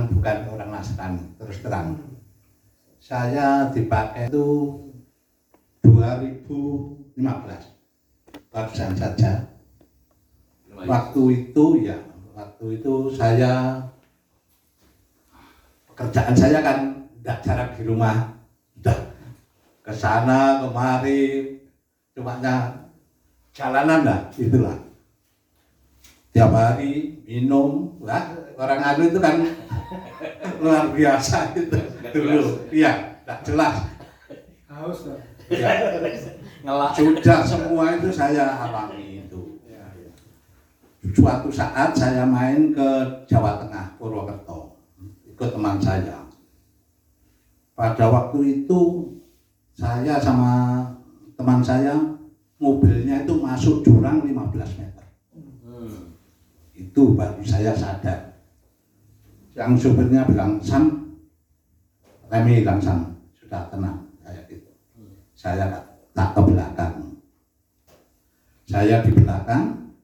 bukan orang Nasrani, terus terang. Saya dipakai itu 2015, barusan saja. Waktu itu saya, pekerjaan saya kan tidak jarang di rumah, udah ke sana kemari, cuma jalanan lah, itulah. Tiap hari minum, orang anu itu kan luar biasa itu dulu, iya, tak jelas. Haus lah. Ya, sudah semua itu saya alami itu. Suatu saat saya main ke Jawa Tengah, Purwokerto, ikut teman saya. Pada waktu itu saya sama teman saya, mobilnya itu masuk jurang 15 meter. Itu baru saya sadar. Yang supirnya bilang, Sam, remi hilang Sam, sudah tenang, kayak gitu. Saya tak ke belakang. Saya di belakang,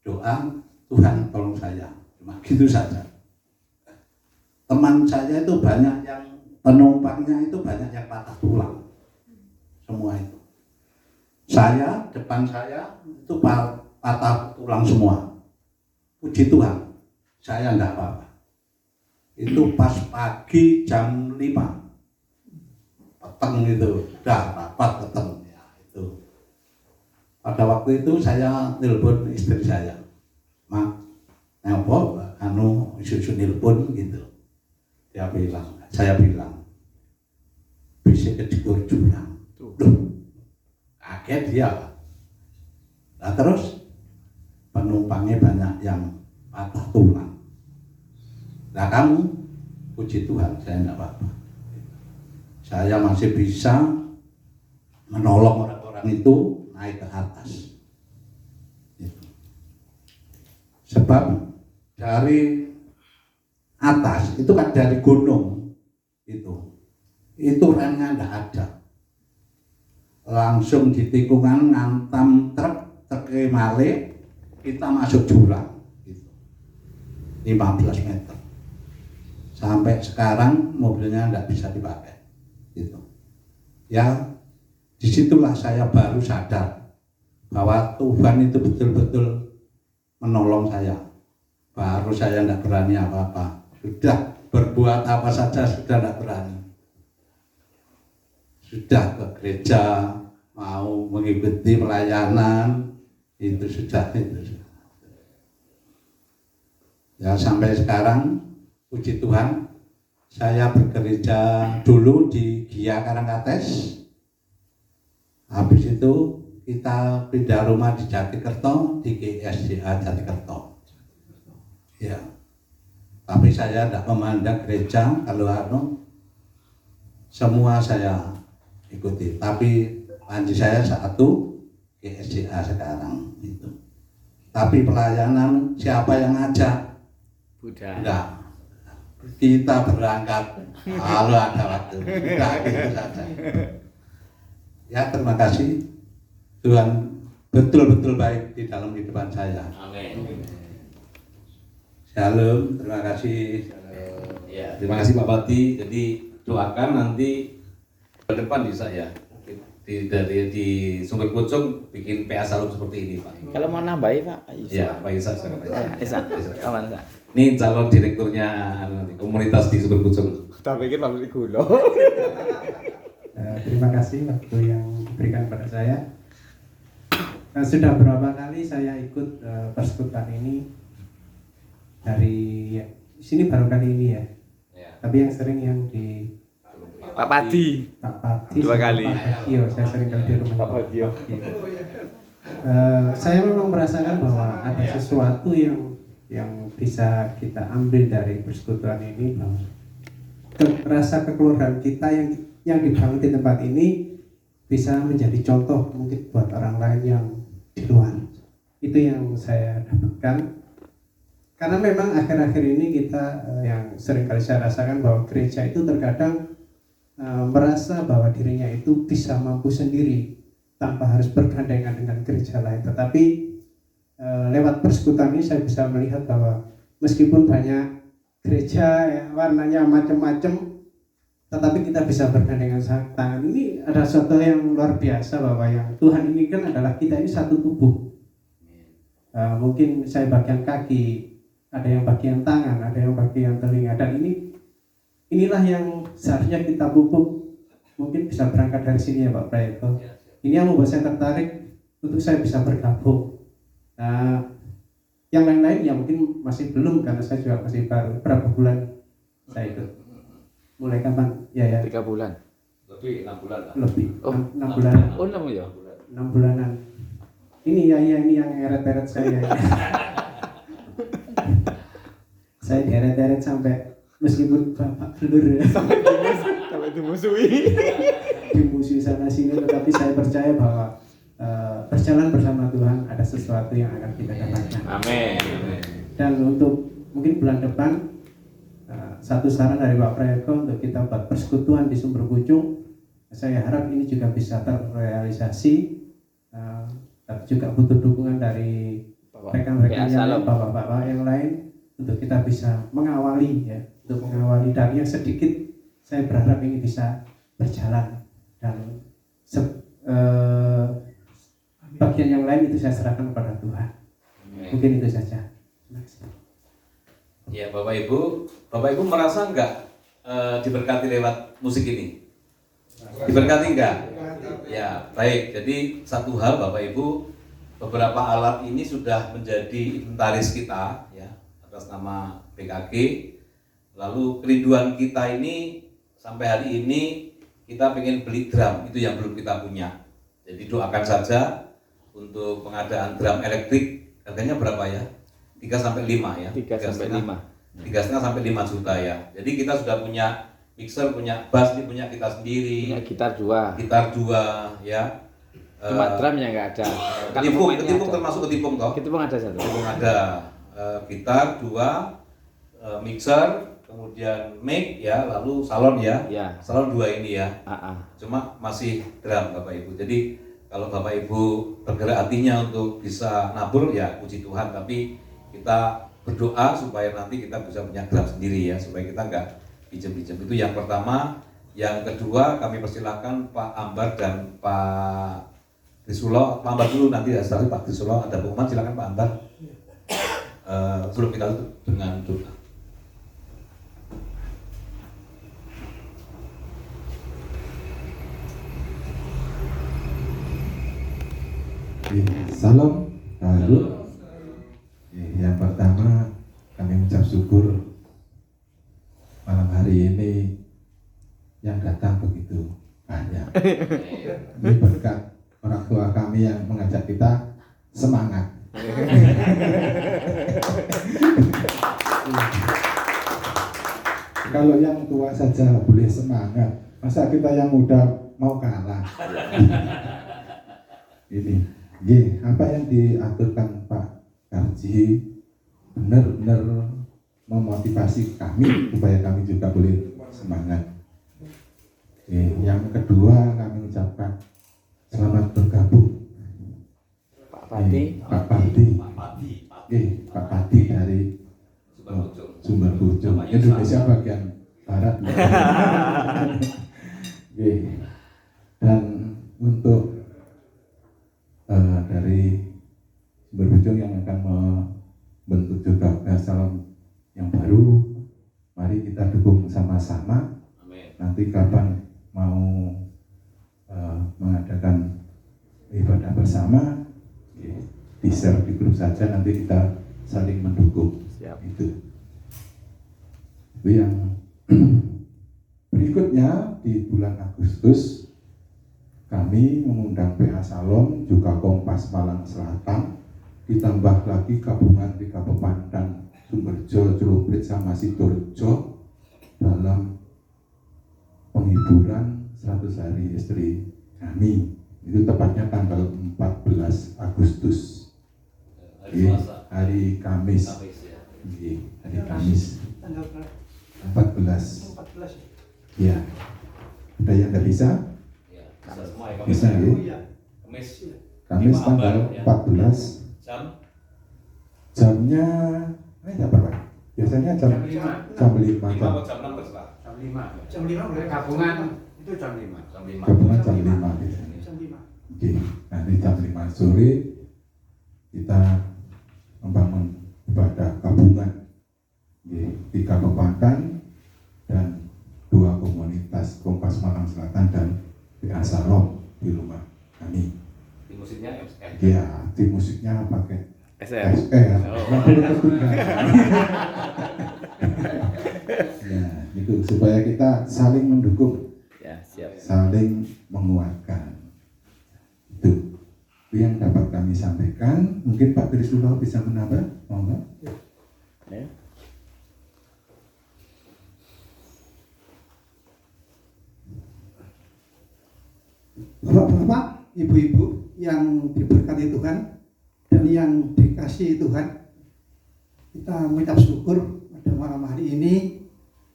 doa, Tuhan tolong saya. Cuma gitu saja. Teman saya itu banyak yang penumpangnya itu banyak yang patah tulang. Semua itu. Saya, depan saya itu patah tulang semua. Puji Tuhan, saya enggak apa-apa. Itu pas pagi jam 5. Peteng itu, udah rapat peteng. Ya, itu. Pada waktu itu saya telepon istri saya. Mak, nelpon, susu nelpon gitu. Saya bilang, bisa kejegur jurang. Duh, kaget dia. Nah terus penumpangnya banyak yang patah tulang. Nah kamu, puji Tuhan, saya enggak apa-apa. Saya masih bisa menolong orang-orang itu naik ke atas. Sebab dari atas itu kan dari gunung itu remnya enggak ada. Langsung di tikungan ngantam truk male, kita masuk jurang gitu. 15 meter. Sampai sekarang mobilnya enggak bisa dipakai gitu. Ya, disitulah saya baru sadar bahwa Tuhan itu betul-betul menolong saya. Baru saya enggak berani apa-apa. Sudah berbuat apa saja sudah enggak berani. Sudah ke gereja, mau mengikuti pelayanan, itu sudah. Ya sampai sekarang, puji Tuhan, saya bergereja dulu di Gia Karangkates. Habis itu kita pindah rumah di Jatikerto, di GSDA Jatikerto. Ya, tapi saya tidak memandang gereja, kalau semua saya ikuti, tapi panji saya satu GSDA sekarang itu. Tapi pelayanan siapa yang ngajak? Enggak. Kita berangkat kalau ada waktu. Enggak gitu saja. Ya terima kasih. Tuhan betul-betul baik di dalam kehidupan saya. Amin. Shalom, terima kasih. Ya, terima kasih Pak Pati. Jadi doakan nanti ke depan bisa ya. Di Sumber Pucung bikin PA Salum seperti ini Pak. Kalau mau nambahin Pak, Ya, Pak Isa sekarang Pak Isa. Aman Pak. Ini calon direkturnya komunitas di Sumber Pucung. Tak pikir Pak Gulo. Terima kasih waktu yang diberikan pada saya. Sudah berapa kali saya ikut persekutuan ini, dari sini baru kali ini ya. Tapi yang sering yang di Pak Pati. Pak Pati 2 kali. Pak Bagio, saya sering kali di rumah Pak Bagio. Saya memang merasakan bahwa ada sesuatu yang bisa kita ambil dari persekutuan ini, bahwa rasa kekeluargaan kita yang dibangun di tempat ini bisa menjadi contoh mungkin buat orang lain yang di luar. Itu yang saya dapatkan. Karena memang akhir-akhir ini kita yang sering kali saya rasakan bahwa gereja itu terkadang merasa bahwa dirinya itu bisa mampu sendiri tanpa harus bergandengan dengan gereja lain. Tetapi lewat persekutuan ini saya bisa melihat bahwa meskipun banyak gereja ya, warnanya macam-macam, tetapi kita bisa bergandengan tangan. Ini ada sesuatu yang luar biasa bahwa yang Tuhan inginkan adalah kita ini satu tubuh. Mungkin saya bagian kaki, ada yang bagian tangan, ada yang bagian telinga, dan inilah yang seharusnya kita pupuk. Mungkin bisa berangkat dari sini ya Pak Prayoto. Ini yang membuat saya tertarik untuk saya bisa bergabung. Nah, yang lain-lain ya mungkin masih belum, karena saya juga masih baru berapa bulan saya ikut. Mulai kapan? Ya 3 bulan. Lebih 6 bulan lah. Lebih. Oh, 6 bulanan. Oh, 6 ya. 6 bulanan. Ini ini yang eret-eret saya. Saya deret-deret sampai meskipun bapak belur ya. Sampai dimusuhi. Dimusuhi sana sini, tetapi saya percaya bahwa berjalan bersama Tuhan ada sesuatu yang akan kita dapatkan. Amin. Dan untuk mungkin bulan depan satu saran dari Pak Prayoto untuk kita buat persekutuan di Sumber Pucung. Saya harap ini juga bisa terrealisasi, tapi juga butuh dukungan dari rekan-rekan yang lain, bapak-bapak yang lain, untuk kita bisa mengawali ya, untuk mengawali dari yang sedikit. Saya berharap ini bisa berjalan dan bagian yang lain itu saya serahkan kepada Tuhan. Mungkin itu saja. Terima kasih. Ya, Bapak Ibu merasa enggak diberkati lewat musik ini? Diberkati enggak? Ya, baik. Jadi satu hal Bapak Ibu, beberapa alat ini sudah menjadi inventaris kita ya atas nama PKG. Lalu kerinduan kita ini sampai hari ini kita pengen beli drum, itu yang belum kita punya. Jadi doakan saja untuk pengadaan drum elektrik. Harganya berapa ya? 3 sampai 5 ya. 3 sampai 5. 3,5 sampai 5 juta ya. Jadi kita sudah punya mixer, punya bass, ini punya kita sendiri. Ya, gitar 2 ya. Cuma drumnya nggak ada. Ketipung termasuk ketipung toh? Ketipung ada 1. Ketipung ada. Gitar 2, mixer, kemudian mic ya, lalu salon ya. Salon 2 ini ya. Cuma masih drum Bapak Ibu. Jadi kalau Bapak Ibu bergerak hatinya untuk bisa nabur ya puji Tuhan, tapi kita berdoa supaya nanti kita bisa punya drum sendiri ya, supaya kita enggak pinjam-pinjam. Itu yang pertama. Yang kedua, kami persilahkan Pak Ambar dan Pak Trisulo. Pak Ambar dulu, nanti setelah Pak Trisulo ada pengumuman. Silakan Pak Ambar. Sebelum kita tutup dengan doa. Salam, halo. Yang pertama kami mengucap syukur malam hari ini yang datang begitu banyak. Ini berkat orang tua kami yang mengajak kita semangat. Kalau yang tua saja boleh semangat, masa kita yang muda mau kalah? Ini. Apa yang diaturkan Pak Karji benar-benar memotivasi kami supaya kami juga boleh semangat. Yang kedua kami ucapkan selamat bergabung Pak Pati. Pak Pati dari Sumber Bujung, Indonesia bagian barat. Dan untuk dari Sumber Bujung yang akan membentuk juga salon yang baru, mari kita dukung sama-sama. Nanti kapan mau mengadakan ibadah bersama, di-share di grup saja, nanti kita saling mendukung. Itu yang berikutnya di bulan Agustus kami mengundang PA Salon, juga Kompas Malang Selatan, ditambah lagi gabungan 3 Kabupaten Sumberjo, Celuprit sama Sidoarjo dalam penghiburan 100 hari istri kami. Itu tepatnya tanggal 14 Agustus. Hari Kamis. Hari Kamis. 14. Ya. Ada yang nggak bisa? Bisa ya? Kamis tanggal 14. Jamnya berapa? Biasanya jam 5. Jam 5 boleh gabungan itu jam 5. Gabungan jam 5 biasanya. Oke, nanti jam 5 sore kita membangun ibadah gabungan 3 kabupaten dan 2 komunitas, Kompas Malang Selatan dan PA Salon di rumah kami. Di musiknya MSR. Ya, di musiknya pakai SR. Ya, itu supaya kita saling mendukung. Ya, siap. Saling menguatkan. Itu yang dapat kami sampaikan. Mungkin Pak Trisulo bisa menambah, mau nggak? Ya. Bapak-bapak, ibu-ibu yang diberkati Tuhan dan yang dikasihi Tuhan, kita mengucap syukur pada malam hari ini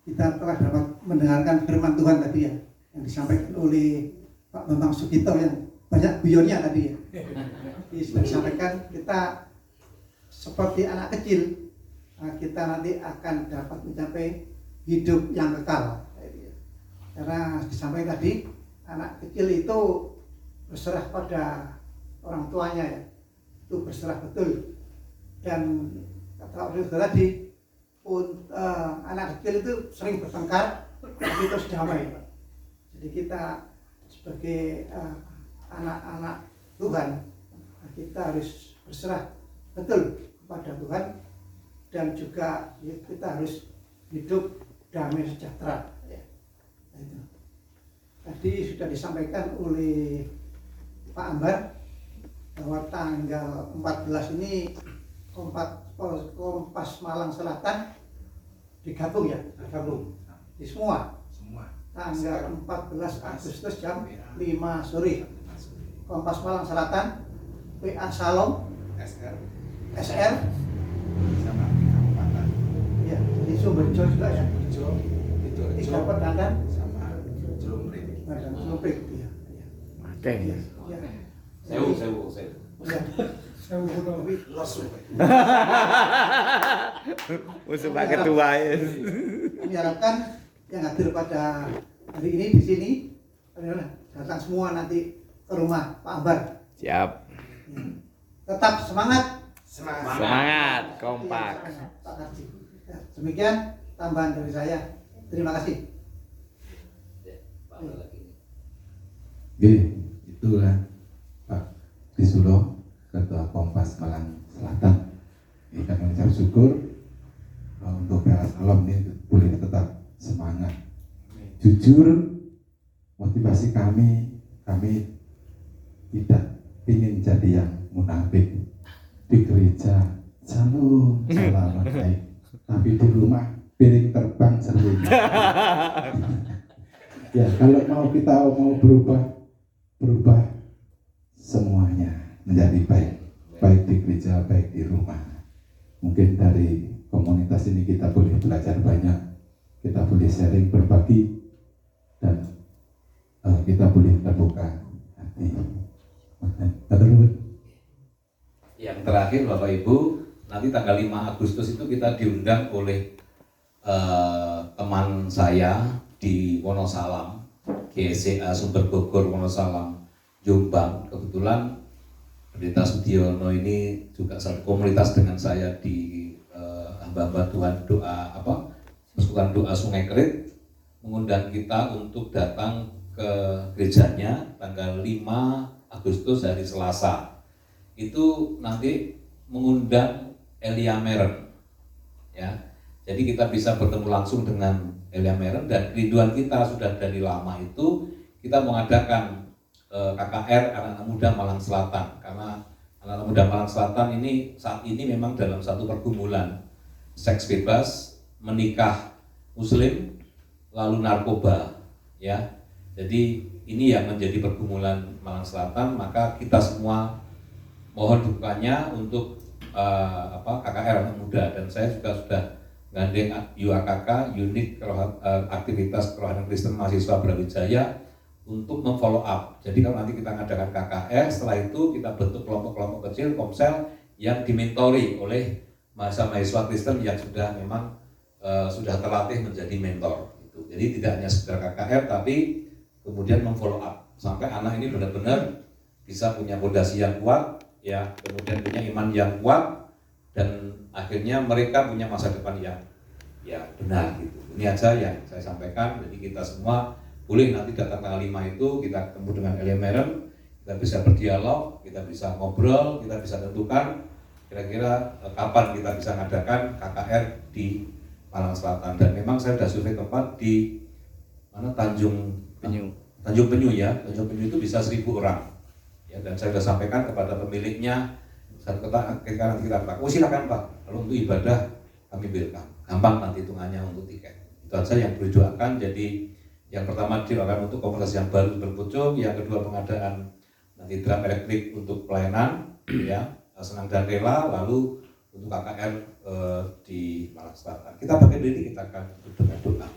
kita telah dapat mendengarkan firman Tuhan tadi ya, yang disampaikan oleh Pak Bambang Sugito yang banyak guyonnya tadi ya. Jadi sudah disampaikan, kita seperti anak kecil, kita nanti akan dapat mencapai hidup yang kekal. Karena disampaikan tadi, anak kecil itu berserah pada orang tuanya ya, itu berserah betul. Dan kata orang tua tadi, anak kecil itu sering bertengkar, tapi terus damai. Jadi kita sebagai anak-anak Tuhan, kita harus berserah betul kepada Tuhan, dan juga kita harus hidup damai sejahtera. Itu. Tadi sudah disampaikan oleh Pak Ambar bahwa tanggal 14 ini Kompas Malang Selatan digabung ya, digabung di semua. Tanggal 14 Agustus jam 5 sore. Kompas Malang Selatan, PA Salom, SR, sama di kabupaten. ya, di Sumberjo juga ya. Di Kabupaten dan Lumpik, ya. Oke. Ya. Sewu. Ya. Saya udah Musuh Pak Ketua ya. Kami harapkan yang hadir pada hari ini di sini datang semua nanti ke rumah Pak Ambar. Siap. Tetap semangat. Semangat, kompak. Iya, Pak Karji. Ya, demikian tambahan dari saya. Terima kasih. Oke, itulah Pak Disulo, Ketua Kompas Malang Selatan. Ini kami mengucap syukur untuk PA Salom ini boleh tetap semangat. Jujur, motivasi kami tidak ingin jadi yang munafik di gereja. Salam, salam baik. Tapi di rumah piring terbang sering. Ya, kalau kita mau berubah semuanya menjadi baik di gereja, baik di rumah. Mungkin dari komunitas ini kita boleh belajar banyak, kita boleh sharing, berbagi, dan kita boleh terbuka hati. Yang terakhir Bapak Ibu, nanti tanggal 5 Agustus itu kita diundang oleh teman saya di Wonosalam, GSCA Sumber Bogor Wonosalam Jombang. Kebetulan Pendeta Sudiono ini juga satu komunitas dengan saya di hamba-hamba Tuhan Persekutuan Doa Sungai Kerit, mengundang kita untuk datang ke gerejanya tanggal 5 Agustus hari Selasa. Itu nanti mengundang Elia Meren, ya. Jadi kita bisa bertemu langsung dengan Elia Meren, dan kerinduan kita sudah dari lama itu kita mengadakan KKR anak-anak muda Malang Selatan, karena anak-anak muda Malang Selatan ini saat ini memang dalam satu pergumulan seks bebas, menikah Muslim, lalu narkoba, ya. Jadi ini yang menjadi pergumulan Malang Selatan. Maka kita semua mohon dukungannya untuk KKR anak muda, dan saya juga sudah gandeng UAKK, unit aktivitas kerohanian Kristen mahasiswa Brawijaya, untuk memfollow up. Jadi kalau nanti kita mengadakan KKR, setelah itu kita bentuk kelompok-kelompok kecil komsel yang dimentori oleh mahasiswa Kristen yang sudah memang sudah terlatih menjadi mentor. Jadi tidak hanya sekedar KKR, tapi kemudian memfollow up sampai anak ini benar-benar bisa punya fondasi yang kuat, ya, kemudian punya iman yang kuat, dan akhirnya mereka punya masa depan yang benar gitu. Ini aja yang saya sampaikan. Jadi kita semua boleh nanti datang tanggal 5 itu kita ketemu dengan Elia Meren, kita bisa berdialog, kita bisa ngobrol, kita bisa tentukan kira-kira kapan kita bisa mengadakan KKR di Malang Selatan. Dan memang saya sudah survei tempat di mana, Tanjung Penyu ya. Tanjung Penyu itu bisa 1.000 orang. Ya, dan saya sudah sampaikan kepada pemiliknya, satu ketika nanti kita Pak, silakan Pak, kalau untuk ibadah kami welcome, gampang nanti hitungannya untuk tiket. Itu saja yang perlu doakan. Jadi yang pertama didoakan untuk komunitas yang baru berpucuk, yang kedua pengadaan nanti drum elektrik untuk pelayanan, ya, senang dan rela, lalu untuk KKR di Malang Selatan. Kita pakai diri, kita akan dengan doa.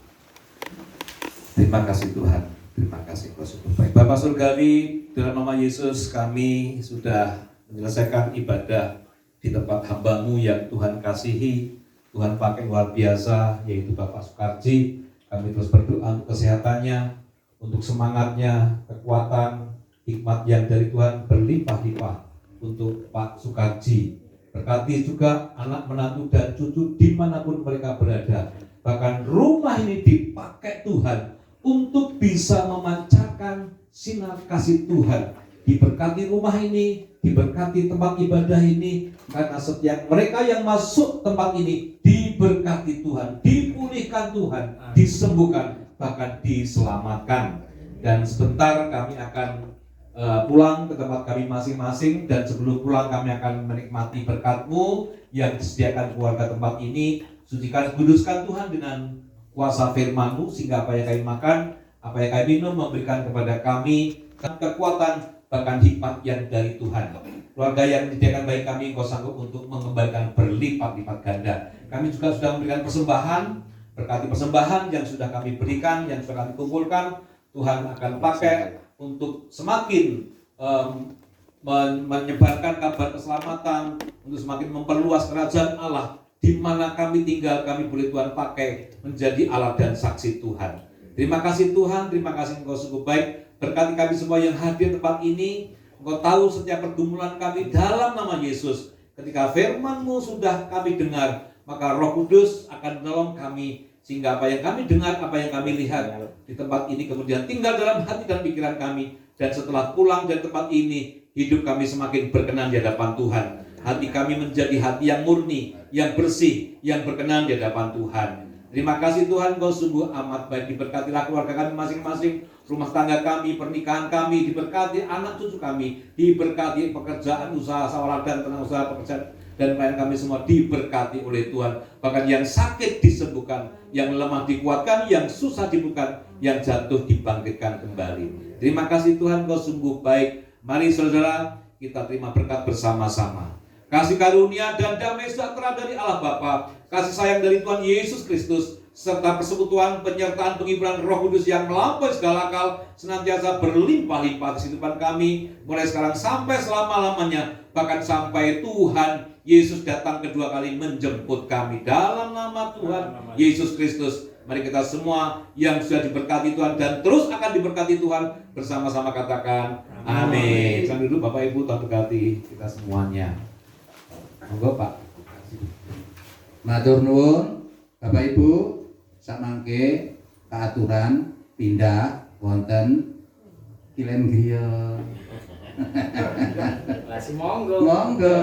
Terima kasih Tuhan, terima kasih Bapak. Bapak Surgawi, dalam nama Yesus kami sudah menyelesaikan ibadah di tempat hamba-Mu yang Tuhan kasihi, Tuhan pakai luar biasa, yaitu Bapak Sukarji. Kami terus berdoa untuk kesehatannya, untuk semangatnya, kekuatan, hikmat yang dari Tuhan berlimpah-limpah untuk Pak Sukarji. Berkati juga anak menantu dan cucu dimanapun mereka berada. Bahkan rumah ini dipakai Tuhan untuk bisa memancarkan sinar kasih Tuhan. Diberkati rumah ini, diberkati tempat ibadah ini, karena setiap mereka yang masuk tempat ini diberkati Tuhan, dipulihkan Tuhan, disembuhkan, bahkan diselamatkan. Dan sebentar kami akan pulang ke tempat kami masing-masing, dan sebelum pulang kami akan menikmati berkat-Mu yang disediakan keluarga tempat ini. Sucikan, kuduskan Tuhan dengan kuasa firman-Mu, sehingga apa yang kami makan, apa yang kami minum memberikan kepada kami kekuatan, bahkan hikmat yang dari Tuhan. Keluarga yang disediakan bagi kami, Engkau sanggup untuk mengembalikan berlipat-lipat ganda. Kami juga sudah memberikan persembahan, berkati persembahan yang sudah kami berikan, yang sudah kami kumpulkan. Tuhan akan pakai untuk semakin menyebarkan kabar keselamatan, untuk semakin memperluas kerajaan Allah. Di mana kami tinggal, kami boleh Tuhan pakai menjadi alat dan saksi Tuhan. Terima kasih Tuhan, terima kasih Engkau sungguh baik. Berkati kami semua yang hadir tempat ini. Engkau tahu setiap pergumulan kami dalam nama Yesus. Ketika firman-Mu sudah kami dengar, maka Roh Kudus akan menolong kami, sehingga apa yang kami dengar, apa yang kami lihat di tempat ini kemudian tinggal dalam hati dan pikiran kami. Dan setelah pulang dari tempat ini, hidup kami semakin berkenan di hadapan Tuhan. Hati kami menjadi hati yang murni, yang bersih, yang berkenan di hadapan Tuhan. Terima kasih Tuhan, Engkau sungguh amat baik. Diberkatilah keluarga kami masing-masing, rumah tangga kami, pernikahan kami, diberkati anak cucu kami, diberkati pekerjaan, usaha, sawalah dan tenang usaha pekerjaan, dan pelayan kami semua diberkati oleh Tuhan. Bahkan yang sakit disembuhkan, yang lemah dikuatkan, yang susah dibuka, yang jatuh dibangkitkan kembali. Terima kasih Tuhan, Engkau sungguh baik. Mari saudara, kita terima berkat bersama-sama. Kasih karunia dan damai sejahtera dari Allah Bapa, kasih sayang dari Tuhan Yesus Kristus, serta persekutuan, penyertaan, penghiburan Roh Kudus yang melampaui segala akal, senantiasa berlimpah-limpah kehidupan kami, mulai sekarang sampai selama-lamanya, bahkan sampai Tuhan Yesus datang kedua kali menjemput kami. Dalam nama Tuhan Yesus Kristus, mari kita semua yang sudah diberkati Tuhan dan terus akan diberkati Tuhan, bersama-sama katakan amin. Sambil dulu Bapak Ibu, Tuhan berkati kita semuanya. Monggo Pak. Matur nuwun Bapak Ibu, samangke keaturan pindah wonten Kilen Griya. Lah si monggo. Monggo.